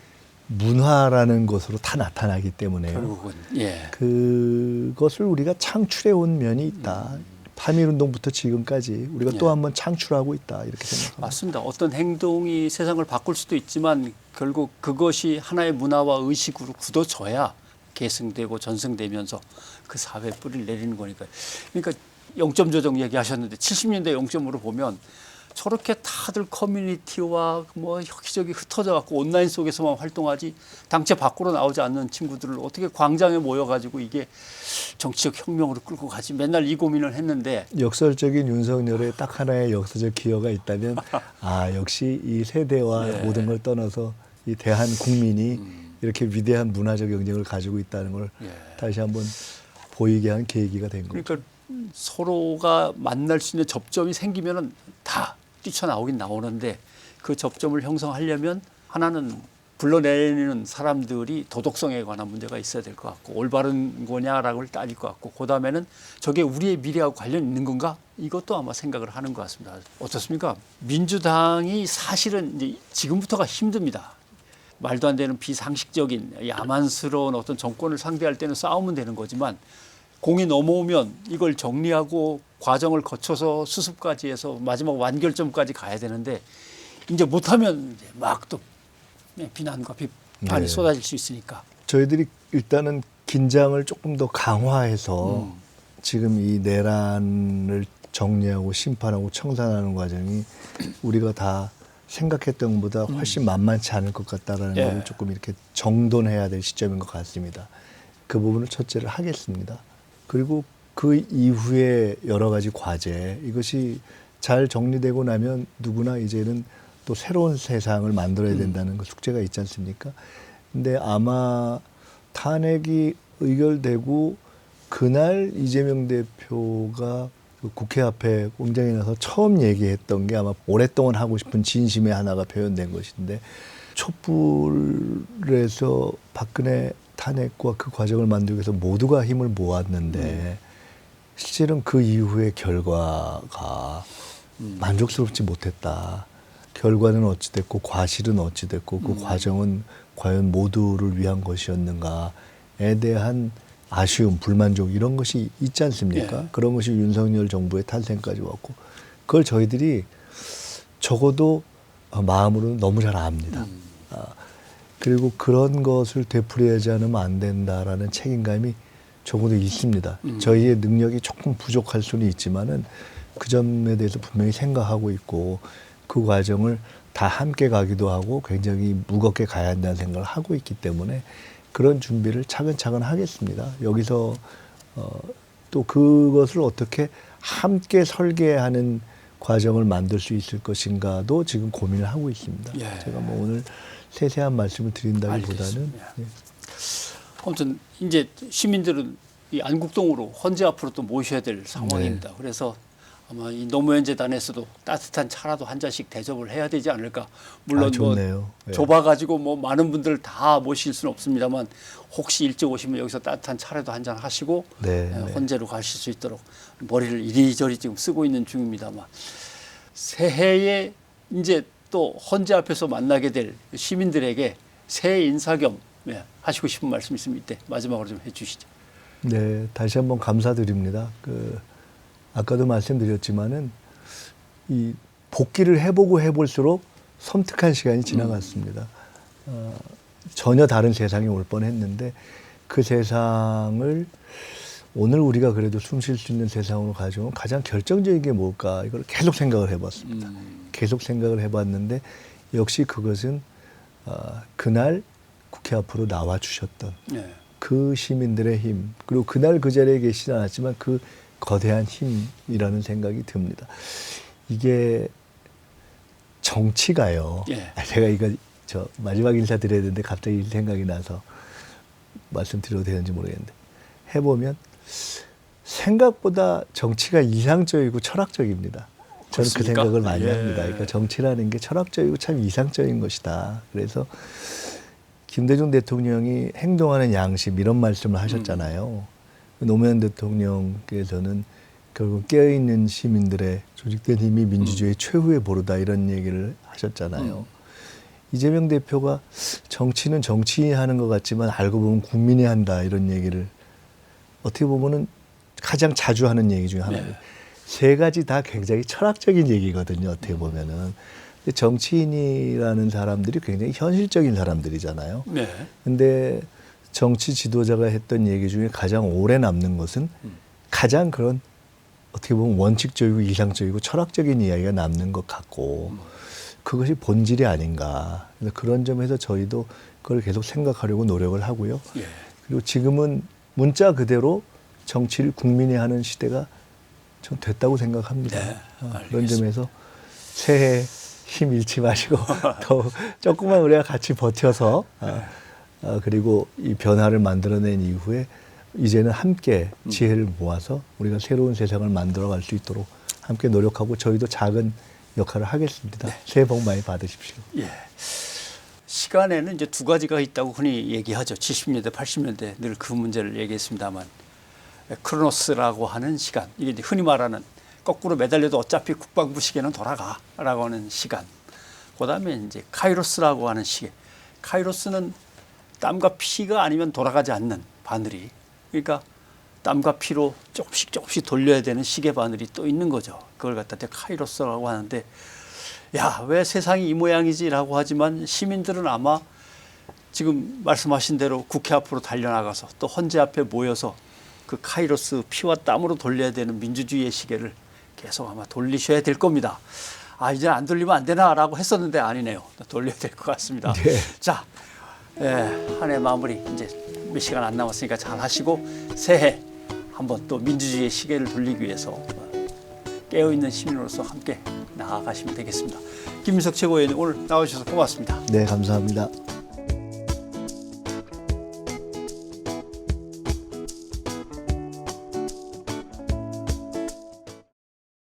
Speaker 1: 문화라는 것으로 다 나타나기 때문에요.
Speaker 2: 결국은 예.
Speaker 1: 그것을 우리가 창출해 온 면이 있다. 파밀운동부터 지금까지 우리가 또 한 번 창출하고 있다. 이렇게 생각합니다.
Speaker 2: 맞습니다. 어떤 행동이 세상을 바꿀 수도 있지만 결국 그것이 하나의 문화와 의식으로 굳어져야 계승되고 전승되면서 그 사회에 뿌리를 내리는 거니까요. 그러니까 0점 조정 얘기하셨는데 70년대 0점으로 보면 저렇게 다들 커뮤니티와 뭐 여기저기 흩어져 갖고 온라인 속에서만 활동하지 당체 밖으로 나오지 않는 친구들을 어떻게 광장에 모여가지고 이게 정치적 혁명으로 끌고 가지 맨날 이 고민을 했는데
Speaker 1: 역설적인 윤석열의 딱 하나의 역사적 기여가 있다면 역시 이 세대와 모든 걸 떠나서 이 대한 국민이 이렇게 위대한 문화적 영역을 가지고 있다는 걸 다시 한번 보이게 한 계기가 된 거죠.
Speaker 2: 그러니까 서로가 만날 수 있는 접점이 생기면은 다 뛰쳐나오긴 나오는데 그 접점을 형성하려면 하나는 불러내리는 사람들이 도덕성에 관한 문제가 있어야 될 것 같고 올바른 거냐라고 따질 것 같고 그다음에는 저게 우리의 미래하고 관련 있는 건가? 이것도 아마 생각을 하는 것 같습니다. 어떻습니까? 민주당이 사실은 이제 지금부터가 힘듭니다. 말도 안 되는 비상식적인 야만스러운 어떤 정권을 상대할 때는 싸우면 되는 거지만 공이 넘어오면 이걸 정리하고 과정을 거쳐서 수습까지 해서 마지막 완결점까지 가야 되는데 이제 못하면 이제 막 또 비난과 비판이
Speaker 1: 네.
Speaker 2: 쏟아질 수 있으니까.
Speaker 1: 저희들이 일단은 긴장을 조금 더 강화해서 지금 이 내란을 정리하고 심판하고 청산하는 과정이 우리가 다 생각했던 것보다 훨씬 만만치 않을 것 같다라는
Speaker 2: 예.
Speaker 1: 걸 조금 이렇게 정돈해야 될 시점인 것 같습니다. 그 부분을 첫째를 하겠습니다. 그리고 그 이후에 여러 가지 과제, 이것이 잘 정리되고 나면 누구나 이제는 또 새로운 세상을 만들어야 된다는 그 숙제가 있지 않습니까? 근데 아마 탄핵이 의결되고 그날 이재명 대표가 그 국회 앞에 공장에 나서 처음 얘기했던 게 아마 오랫동안 하고 싶은 진심의 하나가 표현된 것인데, 촛불에서 박근혜 탄핵과 그 과정을 만들기 위해서 모두가 힘을 모았는데 실제는 그 이후의 결과가 만족스럽지 못했다. 결과는 어찌됐고 과실은 어찌됐고 그 과정은 과연 모두를 위한 것이었는가에 대한 아쉬움, 불만족 이런 것이 있지 않습니까?
Speaker 2: 예.
Speaker 1: 그런 것이 윤석열 정부의 탄생까지 왔고, 그걸 저희들이 적어도 마음으로는 너무 잘 압니다. 그리고 그런 것을 되풀이하지 않으면 안 된다라는 책임감이 적어도 있습니다. 저희의 능력이 조금 부족할 수는 있지만은 그 점에 대해서 분명히 생각하고 있고, 그 과정을 다 함께 가기도 하고 굉장히 무겁게 가야 한다는 생각을 하고 있기 때문에 그런 준비를 차근차근 하겠습니다. 여기서 또 그것을 어떻게 함께 설계하는 과정을 만들 수 있을 것인가도 지금 고민을 하고 있습니다.
Speaker 2: 예.
Speaker 1: 제가 뭐 오늘 세세한 말씀을 드린다기보다는
Speaker 2: 알겠습니다.
Speaker 1: 예.
Speaker 2: 아무튼 이제 시민들은 이 안국동으로 헌재 앞으로 또 모셔야 될 상황입니다. 그래서 아마 이 노무현 재단에서도 따뜻한 차라도 한 잔씩 대접을 해야 되지 않을까. 물론 뭐
Speaker 1: 좋네요. 예.
Speaker 2: 좁아가지고 뭐 많은 분들 다 모실 수는 없습니다만 혹시 일찍 오시면 여기서 따뜻한 차라도 한 잔 하시고
Speaker 1: 네, 네.
Speaker 2: 헌재로 가실 수 있도록 머리를 이리저리 지금 쓰고 있는 중입니다만, 새해에 이제 또 헌재 앞에서 만나게 될 시민들에게 새해 인사 겸 하시고 싶은 말씀 있으면 이때 마지막으로 좀 해주시죠.
Speaker 1: 네, 다시 한번 감사드립니다. 아까도 말씀드렸지만은 이 복귀를 해보고 해볼수록 섬뜩한 시간이 지나갔습니다. 전혀 다른 세상이 올 뻔했는데 그 세상을 오늘 우리가 그래도 숨 쉴 수 있는 세상으로 가져온 가장 결정적인 게 뭘까, 이걸 계속 생각을 해봤습니다. 계속 생각을 해봤는데 역시 그것은 그날 국회 앞으로 나와주셨던
Speaker 2: 네.
Speaker 1: 그 시민들의 힘, 그리고 그날 그 자리에 계시지 않았지만 그 거대한 힘이라는 생각이 듭니다. 이게 정치가요.
Speaker 2: 예.
Speaker 1: 제가 이거 마지막 인사 드려야 되는데 갑자기 생각이 나서 말씀드려도 되는지 모르겠는데, 해보면 생각보다 정치가 이상적이고 철학적입니다. 저는 그
Speaker 2: 그렇습니까?
Speaker 1: 생각을 많이
Speaker 2: 예.
Speaker 1: 합니다. 그러니까 정치라는 게 철학적이고 참 이상적인 것이다. 그래서 김대중 대통령이 행동하는 양심 이런 말씀을 하셨잖아요. 노무현 대통령께서는 결국 깨어있는 시민들의 조직된 힘이 민주주의의 최후의 보루다 이런 얘기를 하셨잖아요. 이재명 대표가 정치는 정치인이 하는 것 같지만 알고 보면 국민이 한다 이런 얘기를 어떻게 보면은 가장 자주 하는 얘기 중에 하나예요.
Speaker 2: 네.
Speaker 1: 세 가지 다 굉장히 철학적인 얘기거든요. 어떻게 보면은. 근데 정치인이라는 사람들이 굉장히 현실적인 사람들이잖아요.
Speaker 2: 네.
Speaker 1: 근데 정치 지도자가 했던 얘기 중에 가장 오래 남는 것은 가장 그런 어떻게 보면 원칙적이고 이상적이고 철학적인 이야기가 남는 것 같고, 그것이 본질이 아닌가. 그래서 그런 점에서 저희도 그걸 계속 생각하려고 노력을 하고요.
Speaker 2: 예.
Speaker 1: 그리고 지금은 문자 그대로 정치를 국민이 하는 시대가 좀 됐다고 생각합니다.
Speaker 2: 네,
Speaker 1: 그런
Speaker 2: 알겠습니다.
Speaker 1: 점에서 새해 힘 잃지 마시고 더 조금만 우리가 같이 버텨서 그리고 이 변화를 만들어낸 이후에 이제는 함께 지혜를 모아서 우리가 새로운 세상을 만들어갈 수 있도록 함께 노력하고 저희도 작은 역할을 하겠습니다. 새해 복 많이 받으십시오.
Speaker 2: 예. 시간에는 이제 두 가지가 있다고 흔히 얘기하죠. 70년대, 80년대 늘 그 문제를 얘기했습니다만, 크로노스라고 하는 시간, 이게 이제 흔히 말하는 거꾸로 매달려도 어차피 국방부 시계는 돌아가라고 하는 시간. 그다음에 이제 카이로스라고 하는 시계. 카이로스는 땀과 피가 아니면 돌아가지 않는 바늘이. 그러니까 땀과 피로 조금씩 돌려야 되는 시계 바늘이 또 있는 거죠. 그걸 갖다 카이로스라고 하는데, 야, 왜 세상이 이 모양이지라고 하지만 시민들은 아마 지금 말씀하신 대로 국회 앞으로 달려나가서 또 헌재 앞에 모여서 그 카이로스 피와 땀으로 돌려야 되는 민주주의의 시계를 계속 아마 돌리셔야 될 겁니다. 아, 이제 안 돌리면 안 되나라고 했었는데 아니네요. 돌려야 될 것 같습니다.
Speaker 1: 네.
Speaker 2: 자, 한 해 마무리 이제 몇 시간 안 남았으니까 잘 하시고 새해 한번 또 민주주의의 시계를 돌리기 위해서 깨어있는 시민으로서 함께 나아가시면 되겠습니다. 김민석 최고위원님 오늘 나와주셔서 고맙습니다.
Speaker 1: 네, 감사합니다.